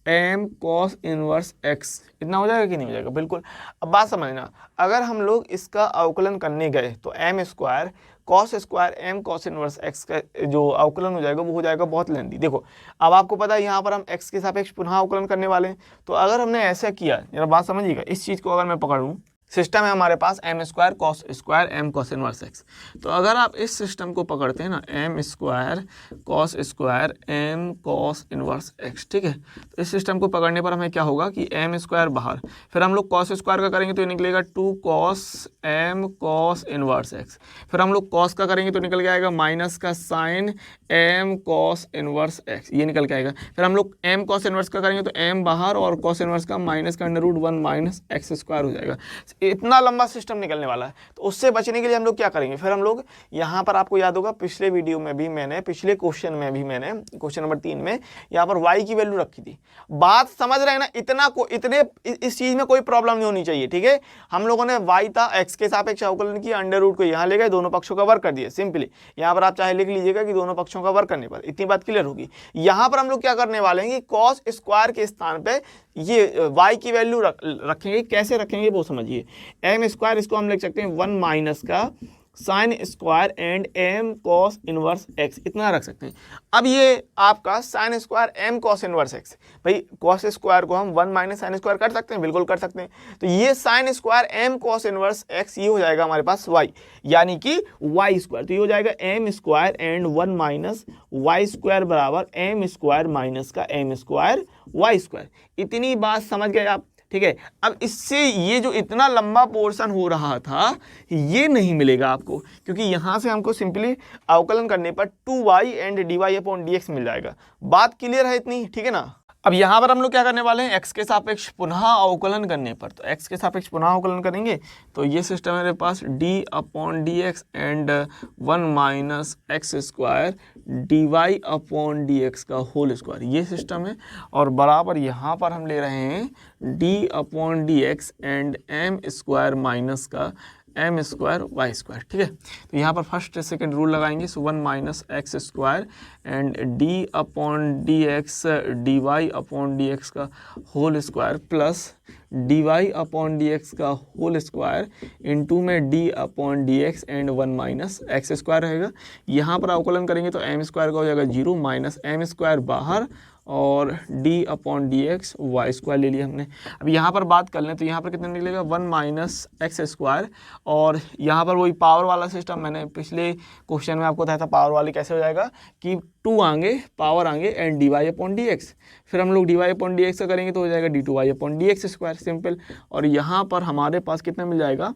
m cos inverse x, इतना हो जाएगा कि नहीं हो जाएगा, बिल्कुल। अब बात समझना, अगर हम लोग इसका अवकलन करने गए तो m square cos square m cos inverse x का जो अवकलन हो जाएगा वो हो जाएगा बहुत लेंदी। देखो अब आपको पता है यहाँ पर हम x के सापेक्ष पुनः अवकलन करने वाले हैं, तो अगर हमने ऐसा किया, जरा बात समझिएगा, इस चीज़ को अगर मैं पकड़ूँ सिस्टम है हमारे पास m square cos square m cos inverse x. तो अगर आप इस सिस्टम को पकड़ते हैं ना, m square cos square m cos inverse x, ठीक है, तो इस सिस्टम को पकड़ने पर हमें क्या होगा कि एम स्क्वायर बाहर, फिर हम लोग कॉस स्क्वायर का करेंगे तो ये निकलेगा 2 cos m cos inverse x, फिर हम लोग कॉस का करेंगे तो निकल के आएगा माइनस का sine m cos inverse x, ये निकल के आएगा। फिर हम लोग एम कॉस इनवर्स का करेंगे तो एम बाहर और कॉस इनवर्स का माइनस का under root 1 minus x square हो जाएगा। इतना लंबा सिस्टम निकलने वाला है, तो उससे बचने के लिए हम लोग क्या करेंगे, फिर हम लोग यहाँ पर, आपको याद होगा पिछले वीडियो में भी मैंने, पिछले क्वेश्चन में भी मैंने, क्वेश्चन नंबर 3 में यहाँ पर y की वैल्यू रखी थी। बात समझ रहे हैं ना, इतने इस चीज में कोई प्रॉब्लम नहीं होनी चाहिए, ठीक है। हम लोगों ने y था x के सापेक्ष अवकलन किया, अंडर रूट को यहाँ ले गए, दोनों पक्षों का वर्ग कर दिया सिंपली। यहाँ पर आप चाहे लिख लीजिएगा कि दोनों पक्षों का वर्ग करने पर, इतनी बात क्लियर होगी। यहाँ पर हम लोग क्या करने वाले हैं कि कॉस स्क्वायर के स्थान पे ये y की वैल्यू रखेंगे। कैसे रखेंगे वो समझिए। एम स्क्वायर, इसको हम लिख सकते हैं 1 माइनस का sine square and m cos inverse x, इतना रख सकते हैं। अब ये आपका sine square m cos inverse x, भाई कॉस स्क्वायर को हम 1 माइनस साइन स्क्वायर कर सकते हैं, बिल्कुल कर सकते हैं। तो ये sine square m cos inverse x, ये हो जाएगा हमारे पास y, यानी कि वाई स्क्वायर। तो ये हो जाएगा m square and 1 minus y square बराबर एम स्क्वायर माइनस का एम स्क्वायर वाई स्क्वायर। इतनी बात समझ गए आप, ठीक है। अब इससे ये जो इतना लंबा पोर्शन हो रहा था ये नहीं मिलेगा आपको, क्योंकि यहां से हमको सिंपली अवकलन करने पर 2y and dy upon dx मिल जाएगा। बात क्लियर है इतनी, ठीक है ना। अब यहाँ पर हम लोग क्या करने वाले हैं, x के सापेक्ष पुनः अवकलन करने पर, तो x के सापेक्ष पुनः अवकलन करेंगे तो ये सिस्टम है मेरे पास d upon d x and 1 minus x square d y upon d x का होल स्क्वायर, ये सिस्टम है। और बराबर यहाँ पर हम ले रहे हैं d upon d x and m square minus का एम स्क्वायर वाई स्क्वायर, ठीक है। तो यहाँ पर फर्स्ट सेकंड रूल लगाएंगे, so 1 minus x square and d upon d x d y upon d x का whole square plus d y upon d x का whole square into में d upon d x and 1 minus x square रहेगा। यहाँ पर अवकलन करेंगे तो M square का हो जाएगा 0 माइनस एम स्क्वायर बाहर और d upon d x y square ले लिया हमने। अब यहाँ पर बात कर लें तो यहाँ पर कितना निकलेगा 1 माइनस एक्स स्क्वायर, और यहाँ पर वही पावर वाला सिस्टम मैंने पिछले क्वेश्चन में आपको बताया था, पावर वाली कैसे हो जाएगा कि 2 आएंगे पावर आएंगे and d y upon d x, फिर हम लोग d y upon d x का करेंगे तो हो जाएगा d two y upon d x square, simple. और यहाँ पर हमारे पास कितना मिल जाएगा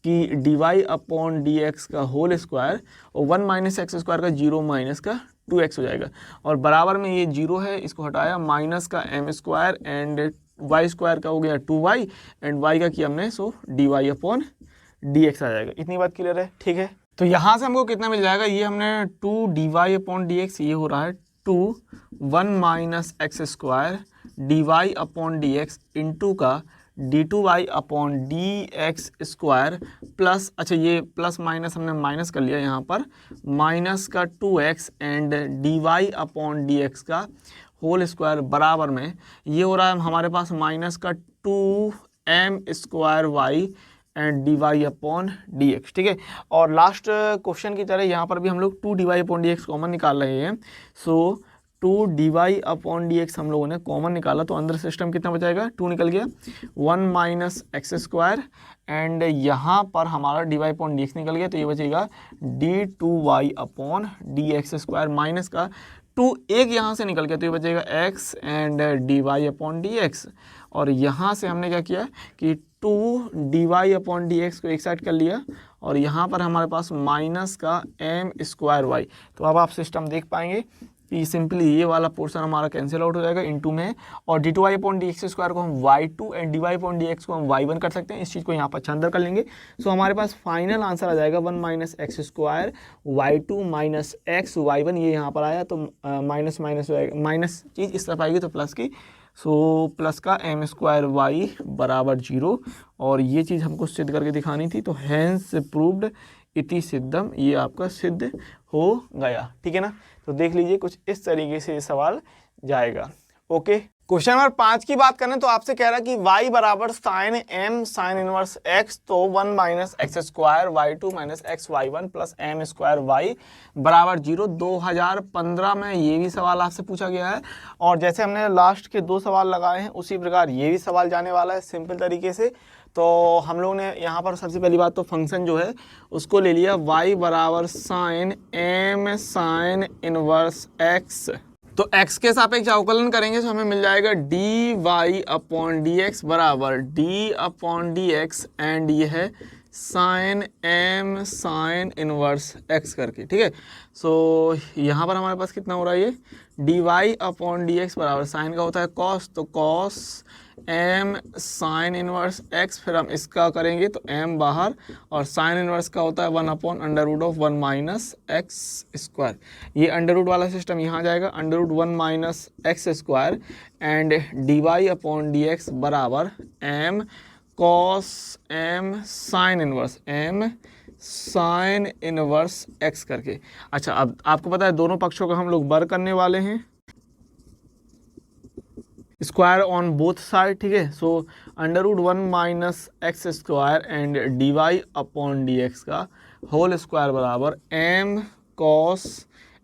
कि d y upon d x का होल स्क्वायर और 1 माइनस एक्स स्क्वायर का 0 माइनस का 2x हो जाएगा, और बराबर में ये 0 है, इसको हटाया माइनस का m square and y square का हो गया 2y एंड y का किया हमने, so d y upon d x आ जाएगा। इतनी बात क्लियर है, ठीक है। तो यहाँ से हमको कितना मिल जाएगा, ये हमने 2 d y upon d x, ये हो रहा है 2 1 minus x square d y upon d x into का d two y upon d x square plus, अच्छा ये प्लस माइनस हमने माइनस कर लिया यहाँ पर, माइनस का 2x and d y upon d x का होल स्क्वायर बराबर में ये हो रहा है हमारे पास माइनस का 2m square y and d y upon d x, ठीक है। और लास्ट क्वेश्चन की तरह यहाँ पर भी हम लोग 2 d y upon d x common निकाल रहे हैं, so 2 d y upon d x हम लोगों ने कॉमन निकाला, तो अंदर सिस्टम कितना बचाएगा 2 निकल गया, 1 माइनस एक्स स्क्वायर एंड यहाँ पर हमारा d y upon d x निकल गया, तो ये बचेगा d two y upon d x square minus का 2 एक यहाँ से निकल गया, तो ये बचेगा x and d y upon d x. और यहाँ से हमने क्या किया कि 2 d y upon d x को एक साइड कर लिया, और यहाँ पर हमारे पास माइनस का एम स्क्वायर वाई। तो अब आप सिस्टम देख पाएंगे कि सिंपली ये वाला पोर्शन हमारा कैंसिल आउट हो जाएगा इनटू में, और d two y upon d x square को हम y2 and d y upon d x को हम y1 कर सकते हैं। इस चीज़ को यहाँ पर अच्छा अंदर कर लेंगे, सो हमारे पास फाइनल आंसर आ जाएगा 1 minus x square y2 minus x y1, ये यहाँ पर आया तो माइनस माइनस माइनस चीज़ इस तरफ आएगी तो प्लस की, सो प्लस का एम स्क्वायर वाई बराबर 0, और ये चीज़ हमको सिद्ध करके दिखानी थी, तो हैंस प्रूव्ड इति सिद्धम, ये आपका सिद्ध हो गया, ठीक है ना। तो देख लीजिए कुछ इस तरीके से ये सवाल जाएगा। ओके, क्वेश्चन नंबर 5 की बात करें तो आपसे कह रहा है कि y बराबर sine m sine inverse x, तो 1 minus x square y2 minus x y1 plus m square y बराबर 0। 2015 में ये भी सवाल आपसे पूछा गया है, और जैसे हमने लास्ट के 2 सवाल लगाए हैं उसी प्रकार ये भी सवाल जाने वाला है सिंपल तरीके से। तो हम लोग ने यहाँ पर सबसे पहली बात तो फंक्शन जो है उसको ले लिया y बराबर sine m sine inverse x। तो x के सापेक्ष अवकलन करेंगे तो हमें मिल जाएगा dy अपॉन dx बराबर d अपॉन dx एंड ये है sine m sine inverse x करके, ठीक है। सो यहाँ पर हमारे पास कितना हो रहा है, ये dy अपॉन dx बराबर साइन का होता है cos, तो cos m sine inverse x, फिर हम इसका करेंगे तो m बाहर, और साइन इनवर्स का होता है 1 upon under root of 1 minus x square. ये अंडर रूट वाला सिस्टम यहाँ जाएगा, under root 1 minus x square and dy upon dx बराबर m cos m sine inverse m sine inverse x करके। अच्छा, अब आपको पता है दोनों पक्षों का हम लोग वर्ग करने वाले हैं, स्क्वायर ऑन बोथ साइड, ठीक है। So under root 1 minus x square and dy upon dx का होल स्क्वायर बराबर m cos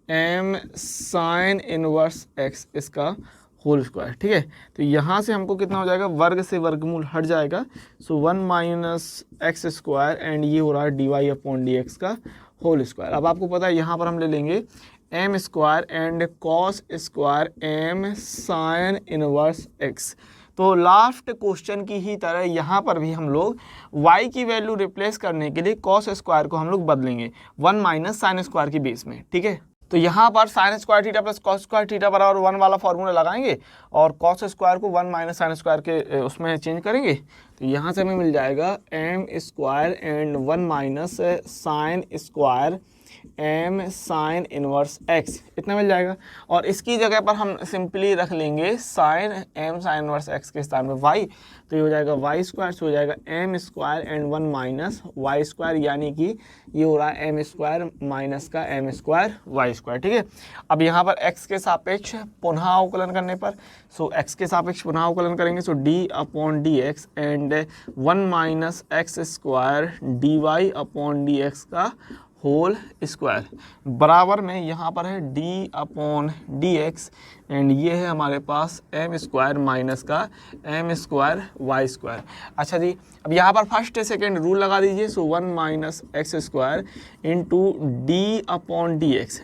m sine inverse x इसका होल स्क्वायर, ठीक है। तो यहाँ से हमको कितना हो जाएगा, वर्ग से वर्गमूल हट जाएगा, सो 1 माइनस एक्स स्क्वायर एंड ये हो रहा है dy अपॉन dx का होल स्क्वायर। अब आपको पता है यहाँ पर हम ले लेंगे m square and cos square m sine inverse x। तो लास्ट क्वेश्चन की ही तरह यहाँ पर भी हम लोग y की वैल्यू रिप्लेस करने के लिए cos स्क्वायर को हम लोग बदलेंगे 1 माइनस साइन स्क्वायर के बेस में, ठीक है। तो यहाँ पर sine square theta plus cos square theta बराबर 1 वाला फॉर्मूला लगाएंगे और कॉस स्क्वायर को 1 माइनस साइन स्क्वायर के उसमें चेंज करेंगे, तो यहाँ से हमें मिल जाएगा m square and 1 minus sine square m sine inverse x, इतना मिल जाएगा। और इसकी जगह पर हम सिंपली रख लेंगे sine m sine inverse x के स्थान में y, तो ये हो जाएगा y स्क्वायर, से हो जाएगा m square and 1 minus y square, यानी कि ये हो रहा है m स्क्वायर माइनस का m स्क्वायर y स्क्वायर, ठीक है। अब यहाँ पर x के सापेक्ष पुनः अवकलन करने पर, सो x के सापेक्ष पुनः अवकलन करेंगे, सो d upon dx and 1 minus x square dy upon dx का होल स्क्वायर बराबर में यहाँ पर है d अपॉन dx एंड ये है हमारे पास m स्क्वायर माइनस का m स्क्वायर y स्क्वायर। अच्छा जी, अब यहाँ पर फर्स्ट सेकेंड रूल लगा दीजिए, सो 1 minus x square into d upon dx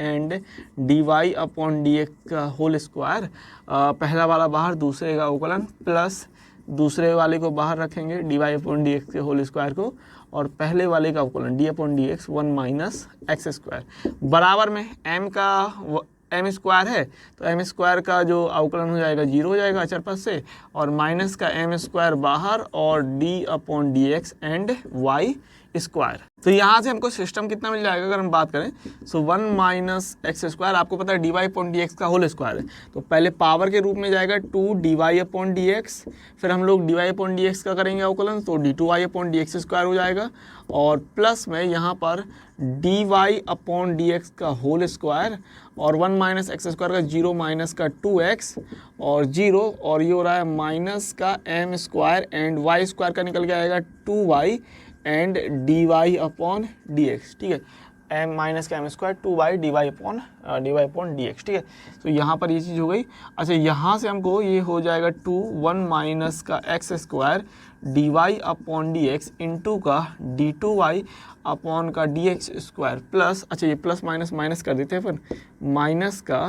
and dy upon dx का होल स्क्वायर, पहला वाला बाहर दूसरे का अवकलन प्लस दूसरे वाले को बाहर रखेंगे dy अपॉन dx के होल स्क्वायर को, और पहले वाले का अवकलन d upon dx 1 minus x square बराबर में m का m स्क्वायर है, तो m स्क्वायर का जो अवकलन हो जाएगा 0 हो जाएगा अचर पद से, और माइनस का m स्क्वायर बाहर और d upon dx and y square. तो यहाँ से हमको सिस्टम कितना मिल जाएगा अगर हम बात करें, सो 1 माइनस एक्स स्क्वायर, आपको पता है dy अपॉन dx का होल स्क्वायर है, तो पहले पावर के रूप में जाएगा 2 dy अपॉन dx, फिर हम लोग dy अपॉन dx का करेंगे अवकलन, तो d2y अपॉन dx स्क्वायर हो जाएगा, और प्लस में यहाँ पर dy अपॉन dx का होल स्क्वायर, और 1 माइनस एक्स स्क्वायर का 0 माइनस का 2x और 0, और ये हो रहा है माइनस का m square and y square का निकल के आएगा 2y and dy upon dx, ठीक है। m माइनस का m square 2y dy upon dx, ठीक है। तो यहाँ पर ये चीज़ हो गई। अच्छा, यहाँ से हमको ये हो जाएगा 1 माइनस का x square dy upon dx into का d2y अपॉन का dx स्क्वायर प्लस, अच्छा ये प्लस माइनस माइनस कर देते हैं फिर, माइनस का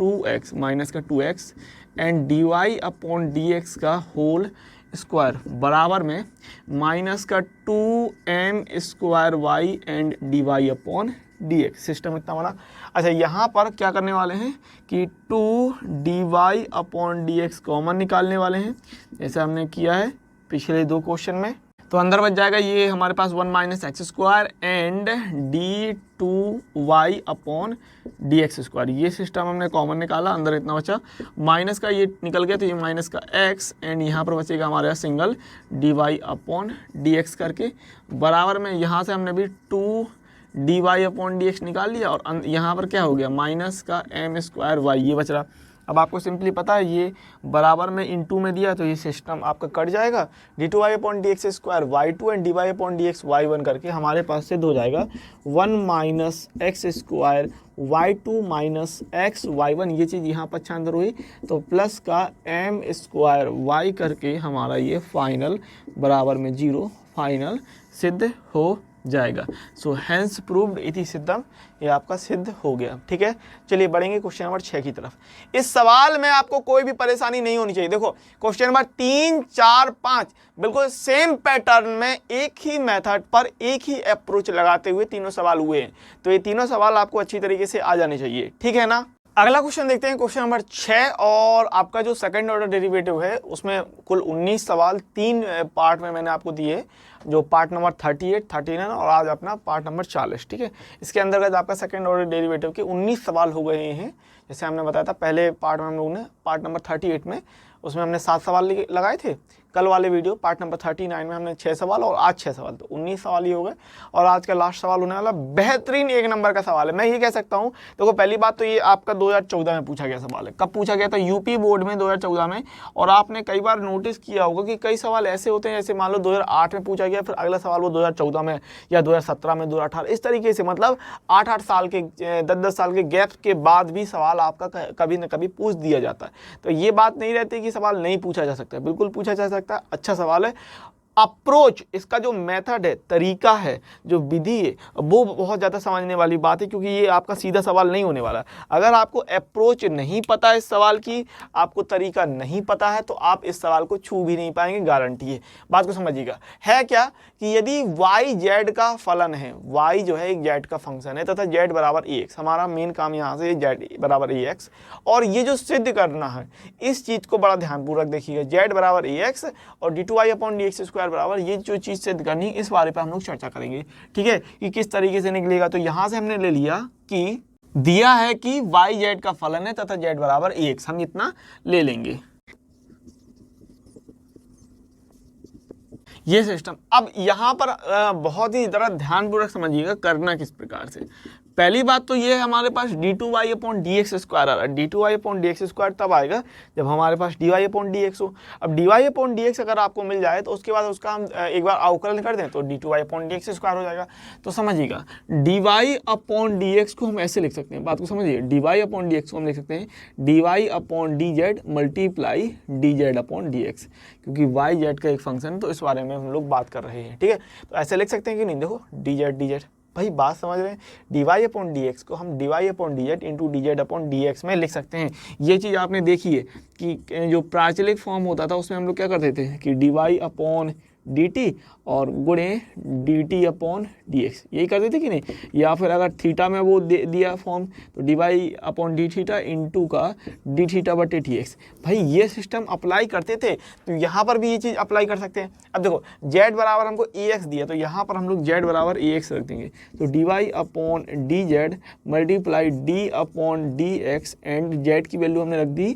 2x and dy upon dx का होल स्क्वायर बराबर में माइनस का 2m square y and dy upon dx। System इतना बना। अच्छा, यहाँ पर क्या करने वाले हैं कि 2 dy अपॉन dx कॉमन निकालने वाले हैं, जैसे हमने किया है पिछले 2 क्वेश्चन में। तो अंदर बच जाएगा ये हमारे पास 1 minus x square and d2y upon dx square, ये सिस्टम हमने कॉमन निकाला, अंदर इतना बचा, माइनस का ये निकल गया तो ये माइनस का x एंड यहाँ पर बचेगा हमारे सिंगल dy अपॉन dx करके बराबर में, यहाँ से हमने भी 2 dy अपॉन dx निकाल लिया, और यहाँ पर क्या हो गया माइनस का m स्क्वायर y ये बच रहा। अब आपको सिंपली पता है ये बराबर में इनटू में दिया तो ये सिस्टम आपका कट जाएगा, d2y upon d x square y2 and dy upon d x y1 करके हमारे पास सिद्ध हो जाएगा 1 minus x square y2 minus x y1, ये चीज़ यहाँ पर अच्छा अंदर हुई तो प्लस का m स्क्वायर y करके हमारा ये फाइनल बराबर में 0 फाइनल सिद्ध हो जाएगा। सो हैंस प्रूव्ड इति सिद्धम, ये आपका सिद्ध हो गया। ठीक है, चलिए बढ़ेंगे क्वेश्चन नंबर 6 की तरफ। इस सवाल में आपको कोई भी परेशानी नहीं होनी चाहिए। देखो क्वेश्चन नंबर 3, 4, 5 बिल्कुल सेम पैटर्न में एक ही मेथड पर एक ही अप्रोच लगाते हुए तीनों सवाल हुए हैं, तो ये तीनों सवाल आपको अच्छी तरीके से आ जाने चाहिए। ठीक है ना। अगला क्वेश्चन देखते हैं, क्वेश्चन नंबर 6, और आपका जो सेकंड ऑर्डर डेरिवेटिव है उसमें कुल 19 सवाल 3 पार्ट में मैंने आपको दिए, जो पार्ट नंबर 38, 39 और आज अपना पार्ट नंबर 40। ठीक है, इसके अंतर्गत आपका सेकंड ऑर्डर डेरिवेटिव के 19 सवाल हो गए हैं। जैसे हमने बताया था पहले पार्ट में हम लोगों ने पार्ट नंबर 38 में उसमें हमने 7 सवाल लगाए थे। कल वाले वीडियो पार्ट नंबर 39 में हमने 6 सवाल और आज 6 सवाल, तो 19 सवाल ही हो गए। और आज का लास्ट सवाल होने वाला बेहतरीन 1 नंबर का सवाल है। मैं ये कह सकता हूँ, देखो पहली बात तो ये आपका 2014 में पूछा गया सवाल है। कब पूछा गया था? यूपी बोर्ड में 2014 में। और आपने कई बार नोटिस किया होगा कि कई सवाल ऐसे होते हैं जैसे मान लो 2008 में पूछा गया, फिर अगला सवाल वो 2014 में या 2017 में, 2018, इस तरीके से मतलब 8-8 साल के 10-10 साल के गैप के बाद भी सवाल आपका कभी न कभी पूछ दिया जाता है। तो ये बात नहीं रहती कि सवाल नहीं पूछा जा सकता है, बिल्कुल पूछा जा सकता है। अच्छा सवाल है। अप्रोच, इसका जो मेथड है, तरीका है, जो विधि है, वो बहुत ज़्यादा समझने वाली बात है, क्योंकि ये आपका सीधा सवाल नहीं होने वाला। अगर आपको अप्रोच नहीं पता है इस सवाल की, आपको तरीका नहीं पता है, तो आप इस सवाल को छू भी नहीं पाएंगे, गारंटी है। बात को समझिएगा। है क्या कि यदि y z का फलन है, y जो है एक z का फंक्शन है तथा z बराबर ax, हमारा मेन काम यहाँ से z बराबर ax, और ये जो सिद्ध करना है इस चीज़ को बड़ा ध्यानपूर्वक देखिएगा। z बराबर ax और d2y upon d x square बराबर, ये जो चीज सिद्ध करनी इस बारे पर हम लोग चर्चा करेंगे। ठीक है, कि किस तरीके से निकलेगा। तो यहां से हमने ले लिया कि दिया है कि y z का फलन है तथा z बराबर ax, हम इतना ले लेंगे ये सिस्टम। अब यहां पर बहुत ही जरा ध्यानपूर्वक समझिएगा करना किस प्रकार से। पहली बात तो ये है हमारे पास d2y upon d x square आ रहा है। d2y upon d x square तब आएगा जब हमारे पास dy अपॉन डी एक्स हो। अब dy अपॉन डी एक्स अगर आपको मिल जाए तो उसके बाद उसका हम एक बार अवकलन कर दें तो d2y upon d x square हो जाएगा। तो समझिएगा dy अपॉन डी एक्स को हम ऐसे लिख सकते हैं, बात को समझिए। dy अपॉन डी एक्स को हम लिख सकते हैं dy upon d Z multiply D Z upon d x, क्योंकि y z का एक फंक्शन, तो इस बारे में हम लोग बात कर रहे हैं। ठीक है, तो ऐसे लिख सकते हैं कि नहीं। देखो डी जेड भाई बात समझ रहे हैं। dy अपॉन डी एक्स को हम dy upon d Z into D Z upon d x में लिख सकते हैं। ये चीज़ आपने देखी है कि जो प्राचलिक फॉर्म होता था उसमें हम लोग क्या करते थे कि dy अपॉन डी टी और गुणे D T upon d x, यही करते थे कि नहीं। या फिर अगर थीटा में वो दिया फॉर्म तो dy upon D theta into का डी थीटा बटे टी एक्स, भाई ये सिस्टम अप्लाई करते थे। तो यहाँ पर भी ये चीज़ अप्लाई कर सकते हैं। अब देखो z बराबर हमको ax दिया, तो यहाँ पर हम लोग z बराबर ax रख देंगे। तो dy upon d Z multiply D upon d x and z की वैल्यू हमने रख दी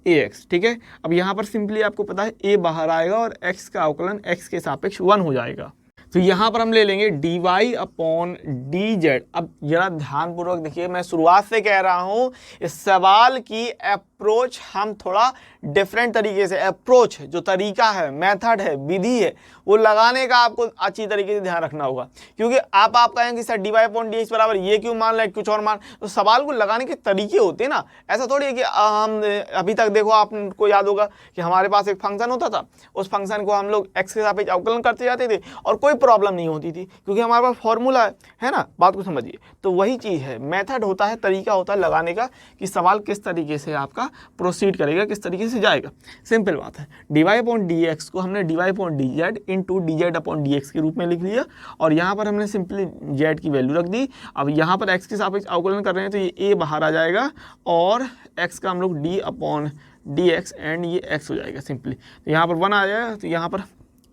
ax। ठीक है, अब यहाँ पर सिंपली आपको पता है a बाहर आएगा और x का अवकलन x के सापेक्ष 1 हो जाएगा। तो यहाँ पर हम ले लेंगे dy अपॉन डी जेड। अब जरा ध्यानपूर्वक देखिए, मैं शुरुआत से कह रहा हूँ इस सवाल की अप्रोच हम थोड़ा डिफरेंट तरीके से, अप्रोच जो तरीका है, मेथड है, विधि है, वो लगाने का आपको अच्छी तरीके से ध्यान रखना होगा। क्योंकि आप कहेंगे sir dy upon d x बराबर ये क्यों मान रहे कुछ और मान, तो सवाल को लगाने के तरीके होते हैं ना। ऐसा थोड़ी है कि हम अभी तक देखो आपको याद होगा कि हमारे पास एक फंक्शन होता था, उस फंक्शन को हम लोग x के सापेक्ष अवकलन करते जाते थे और कोई प्रॉब्लम नहीं होती थी, क्योंकि हमारे पास फॉर्मूला है ना। बात को समझिए। तो वही चीज़ है, मेथड होता है, तरीका होता है लगाने का कि सवाल किस तरीके से आपका प्रोसीड करेगा, किस तरीके से जाएगा। सिंपल बात है। dy अपॉन डी एक्स को हमने dy upon d Z into D Z upon d x के रूप में लिख लिया और यहाँ पर हमने सिंपली z की वैल्यू रख दी। अब यहाँ पर x के सापेक्ष अवकलन कर रहे हैं तो ये a बाहर आ जाएगा और x का हम लोग d upon d x and ये x हो जाएगा सिंपली। तो यहाँ पर 1 आ जाएगा, तो यहाँ पर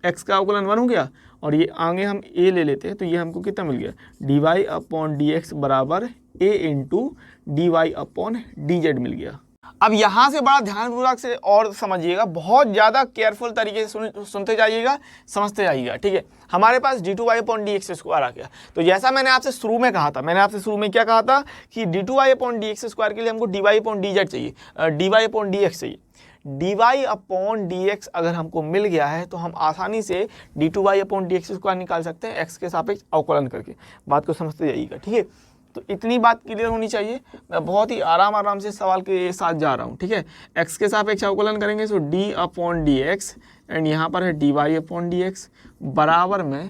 x का अवकलन 1 हो गया और ये आगे हम a ले लेते हैं तो ये हमको कितना मिल गया dy अपॉन डी एक्स बराबर a into d y upon d z मिल गया। अब यहाँ से बड़ा ध्यानपूर्वक से और समझिएगा, बहुत ज़्यादा केयरफुल तरीके से सुनते जाइएगा, समझते जाइएगा। ठीक है, हमारे पास d2y/dx² आ गया। तो जैसा मैंने आपसे शुरू में कहा था, मैंने आपसे शुरू में क्या कहा था कि d2y/dx² के लिए हमको dy/dz चाहिए, dy/dx चाहिए। dy/dx अगर हमको मिल गया है तो हम आसानी से d2y/dx² निकाल सकते हैं x के सापेक्ष अवकलन करके। बात को समझते जाइएगा, ठीक है। तो इतनी बात क्लियर होनी चाहिए। मैं बहुत ही आराम से सवाल के साथ जा रहा हूँ, ठीक है। x के सापेक्ष अवकलन करेंगे तो d/dx एंड यहाँ पर है dy/dx बराबर में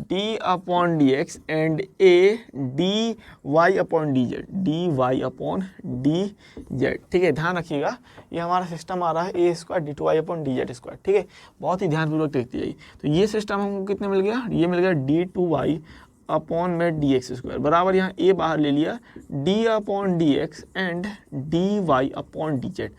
d/dx and a dy/dz, dy/dz, ठीक है। ध्यान रखिएगा, ये हमारा सिस्टम आ रहा है a² d2y/dz², ठीक है। बहुत ही ध्यानपूर्वक देखते जाइए। तो ये सिस्टम हमको कितने मिल गया, ये मिल गया d2y/dx² बराबर, यहाँ a बाहर ले लिया, d/dx एंड dy/dz।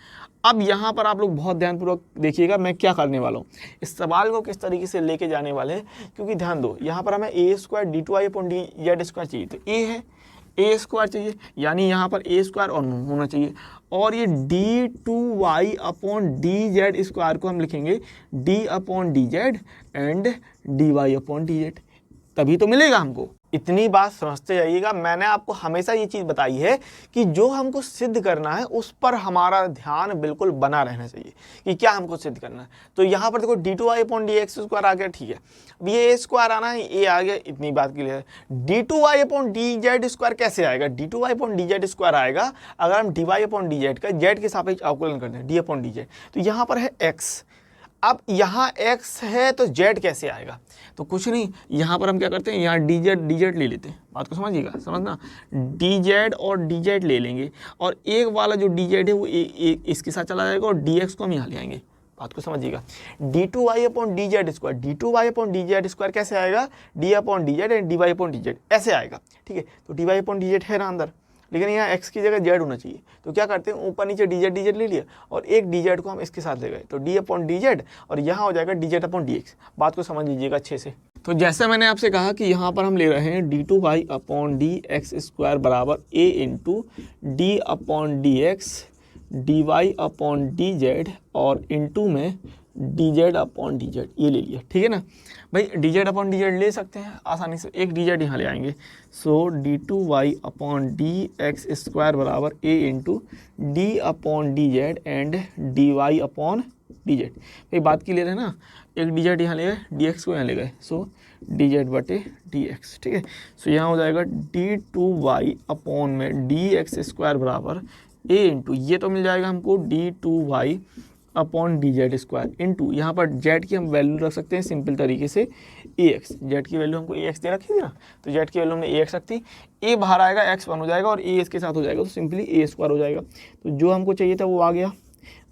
अब यहाँ पर आप लोग बहुत ध्यानपूर्वक देखिएगा मैं क्या करने वाला हूँ, इस सवाल को किस तरीके से लेके जाने वाले हैं। क्योंकि ध्यान दो, यहाँ पर हमें a² d2y/dz² चाहिए, तो a है, a² चाहिए, यानी यहाँ पर a² और होना चाहिए। और ये d2y/dz² को हम लिखेंगे d/dz एंड dy/dz, तभी तो मिलेगा हमको। इतनी बात समझते जाइएगा। मैंने आपको हमेशा ये चीज़ बताई है कि जो हमको सिद्ध करना है उस पर हमारा ध्यान बिल्कुल बना रहना चाहिए कि क्या हमको सिद्ध करना है। तो यहाँ पर देखो d2y/dx² आ गया, ठीक है। अब ये a² आना है, a आ गया, इतनी बात क्लियर है। d2y/dz² कैसे आएगा, d2y/dz² आएगा अगर हम dy/dz का z के सापेक्ष अवकलन करते हैं, d/dz। तो यहाँ पर है x, अब यहाँ x है तो z कैसे आएगा, तो कुछ नहीं, यहाँ पर हम क्या करते हैं, यहाँ dz ले लेते हैं। बात को समझिएगा, समझना, dz और dz ले लेंगे और एक वाला जो dz है वो इसके साथ चला जाएगा और dx को हम यहाँ ले आएंगे। बात को समझिएगा, d2y/dz² कैसे आएगा, d/dz एंड dy/dz ऐसे आएगा, ठीक है। तो dy/dz है ना अंदर, लेकिन यहाँ x की जगह z होना चाहिए। तो क्या करते हैं, ऊपर नीचे dz ले लिया और एक dz को हम इसके साथ ले गए, तो d/dz और यहाँ हो जाएगा dz/dx। बात को समझ लीजिएगा अच्छे से। तो जैसे मैंने आपसे कहा कि यहाँ पर हम ले रहे हैं d2y/dx² बराबर a इंटू d/dx dy/dz और इंटू में dz/dz, ये ले लिया, ठीक है ना भाई। dz/dz ले सकते हैं आसानी से, एक dz यहाँ ले आएंगे। सो d2y/dx² बराबर a into d/dz and dy/dz। भाई बात क्लियर है ना, एक dz यहाँ ले गए, dx को यहाँ ले गए, सो dz/dx, ठीक है। सो यहाँ हो जाएगा d2y/dx² बराबर a इंटू, ये तो मिल जाएगा हमको d2y/dz² इंटू, यहाँ पर z की हम वैल्यू रख सकते हैं सिंपल तरीके से ax, z की वैल्यू हमको ax दे रखी थी ना, तो z की वैल्यू हमने ax रखती, a बाहर आएगा, x 1 हो जाएगा और a इसके साथ हो जाएगा, तो सिंपली a² हो जाएगा। तो जो हमको चाहिए था वो आ गया।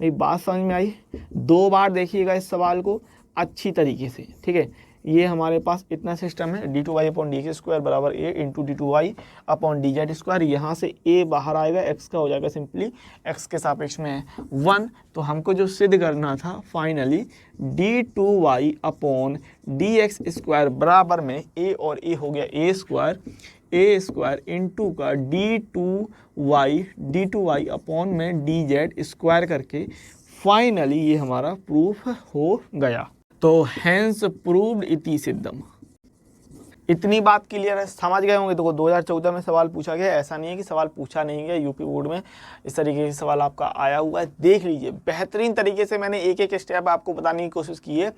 मेरी बात समझ में आई, 2 बार देखिएगा इस सवाल को अच्छी तरीके से, ठीक है। ये हमारे पास इतना सिस्टम है, d2y/dx² बराबर a इंटू d2y/dz², यहाँ से a बाहर आएगा, x का हो जाएगा सिंपली x के सापेक्ष में 1। तो हमको जो सिद्ध करना था फाइनली d2y/dx² बराबर में a और a हो गया a² इंटू का d2y/dz² करके फाइनली ये हमारा प्रूफ हो गया। तो हैंस प्रूव्ड इति सिद्धम। इतनी बात क्लियर है, समझ गए होंगे। तो 2014 में सवाल पूछा गया, ऐसा नहीं है कि सवाल पूछा नहीं गया, यूपी बोर्ड में इस तरीके से सवाल आपका आया हुआ है। देख लीजिए, बेहतरीन तरीके से मैंने एक एक स्टेप आपको बताने की कोशिश की है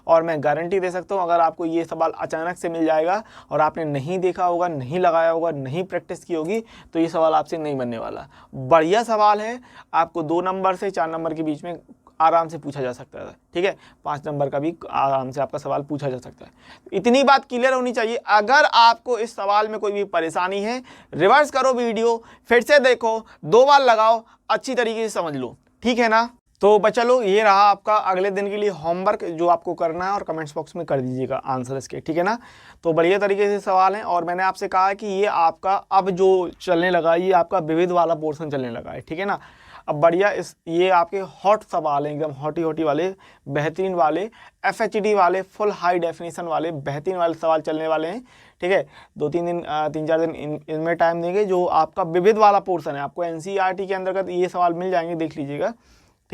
और मैं गारंटी दे सकता हूँ अगर आपको ये सवाल अचानक से मिल जाएगा और आपने नहीं देखा होगा, नहीं लगाया होगा, नहीं प्रैक्टिस की होगी तो ये सवाल आपसे नहीं बनने वाला। बढ़िया सवाल है, आपको 2 नंबर से 4 नंबर के बीच में आराम से पूछा जा सकता है, ठीक है। 5 नंबर का भी आराम से आपका सवाल पूछा जा सकता है। इतनी बात क्लियर होनी चाहिए। अगर आपको इस सवाल में कोई भी परेशानी है, रिवर्स करो वीडियो, फिर से देखो, 2 बार लगाओ, अच्छी तरीके से समझ लो, ठीक है ना। तो चलो, ये रहा आपका अगले दिन के लिए होमवर्क जो आपको करना है और कमेंट्स बॉक्स में कर दीजिएगा आंसर इसके, ठीक है ना। तो बढ़िया तरीके से सवाल हैं और मैंने आपसे कहा कि ये आपका अब जो चलने लगा, ये आपका विविध वाला पोर्शन चलने लगा है, ठीक है ना। अब बढ़िया ये आपके हॉट सवाल हैं, एकदम हॉटी वाले, बेहतरीन वाले, FHD वाले, फुल हाई डेफिनेशन वाले, बेहतरीन वाले सवाल चलने वाले हैं, ठीक है। 3-4 दिन इनमें टाइम देंगे। जो आपका विविध वाला पोर्शन है, आपको NCERT के अंतर्गत ये सवाल मिल जाएंगे, देख लीजिएगा,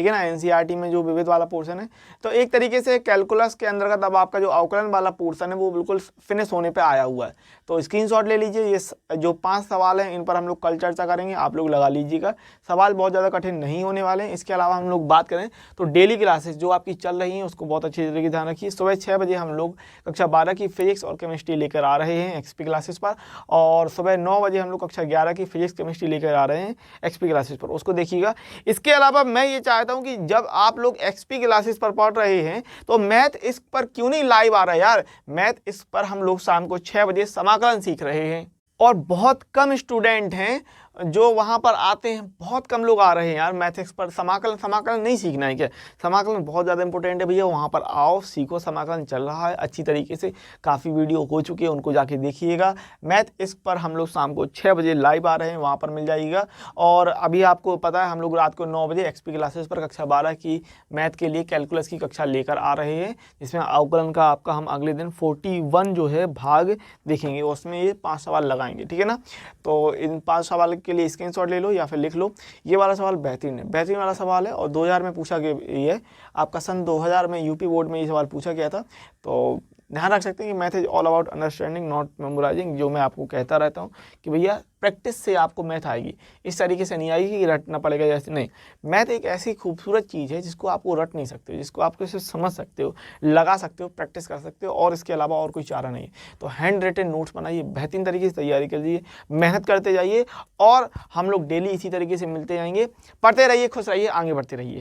ठीक है ना, एनसीईआरटी में जो विविध वाला पोर्शन है। तो एक तरीके से कैलकुलस के अंतर्गत अब आपका जो अवकलन वाला पोर्शन है वो बिल्कुल फिनिश होने पे आया हुआ है। तो स्क्रीनशॉट ले लीजिए, ये जो 5 सवाल हैं इन पर हम लोग कल चर्चा करेंगे, आप लोग लगा लीजिएगा। सवाल बहुत ज़्यादा कठिन नहीं होने वाले हैं। इसके अलावा हम लोग बात करें तो डेली क्लासेस जो आपकी चल रही हैं उसको बहुत अच्छी तरीके से ध्यान रखिए। सुबह 6 बजे हम लोग कक्षा 12 की फिजिक्स और केमिस्ट्री लेकर आ रहे हैं एक्सपी क्लासेस पर, और सुबह 9 बजे हम लोग कक्षा 11 की फिजिक्स केमिस्ट्री लेकर आ रहे हैं एक्सपी क्लासेस पर, उसको देखिएगा। इसके अलावा मैं ये चाहता हूँ कि जब आप लोग एक्सपी क्लासेस पर पढ़ रहे हैं तो मैथ इस पर क्यों नहीं लाइव आ रहा है यार। मैथ इस पर हम लोग शाम को 6 बजे समाकलन सीख रहे हैं, और बहुत कम स्टूडेंट हैं जो वहाँ पर आते हैं, बहुत कम लोग आ रहे हैं यार मैथ्स पर। समाकलन नहीं सीखना है क्या? समाकलन बहुत ज़्यादा इंपॉर्टेंट है भैया, वहाँ पर आओ सीखो। समाकलन चल रहा है अच्छी तरीके से, काफ़ी वीडियो हो चुकी है, उनको जाके देखिएगा। मैथ इस पर हम लोग शाम को 6 बजे लाइव आ रहे हैं, वहाँ पर मिल जाइएगा। और अभी आपको पता है हम लोग रात को 9 बजे एक्सपी क्लासेस पर कक्षा 12 की मैथ के लिए कैलकुलस की कक्षा लेकर आ रहे हैं, जिसमें अवकलन का आपका हम अगले दिन 41 जो है भाग देखेंगे, उसमें ये 5 सवाल लगाएंगे, ठीक है ना। तो इन 5 सवाल के लिए स्क्रीनशॉट ले लो या फिर लिख लो। ये वाला सवाल बेहतरीन है, बेहतरीन वाला सवाल है, और 2000 में पूछा गया, ये आपका सन 2000 में यूपी बोर्ड में ये सवाल पूछा गया था। तो ध्यान रख सकते हैं कि math is all about understanding not memorising, जो मैं आपको कहता रहता हूँ कि भैया प्रैक्टिस से आपको मैथ आएगी, इस तरीके से नहीं आएगी कि रटना पड़ेगा जैसे, नहीं। मैथ एक ऐसी खूबसूरत चीज़ है जिसको आपको रट नहीं सकते, जिसको आप कैसे समझ सकते हो, लगा सकते हो, प्रैक्टिस कर सकते हो, और इसके अलावा और कोई चारा नहीं है। तो हैंड रिटन नोट्स बनाइए, बेहतरीन तरीके से तैयारी कर लीजिए, मेहनत करते जाइए, और हम लोग डेली इसी तरीके से मिलते जाएंगे। पढ़ते रहिए, खुश रहिए, आगे बढ़ते रहिए।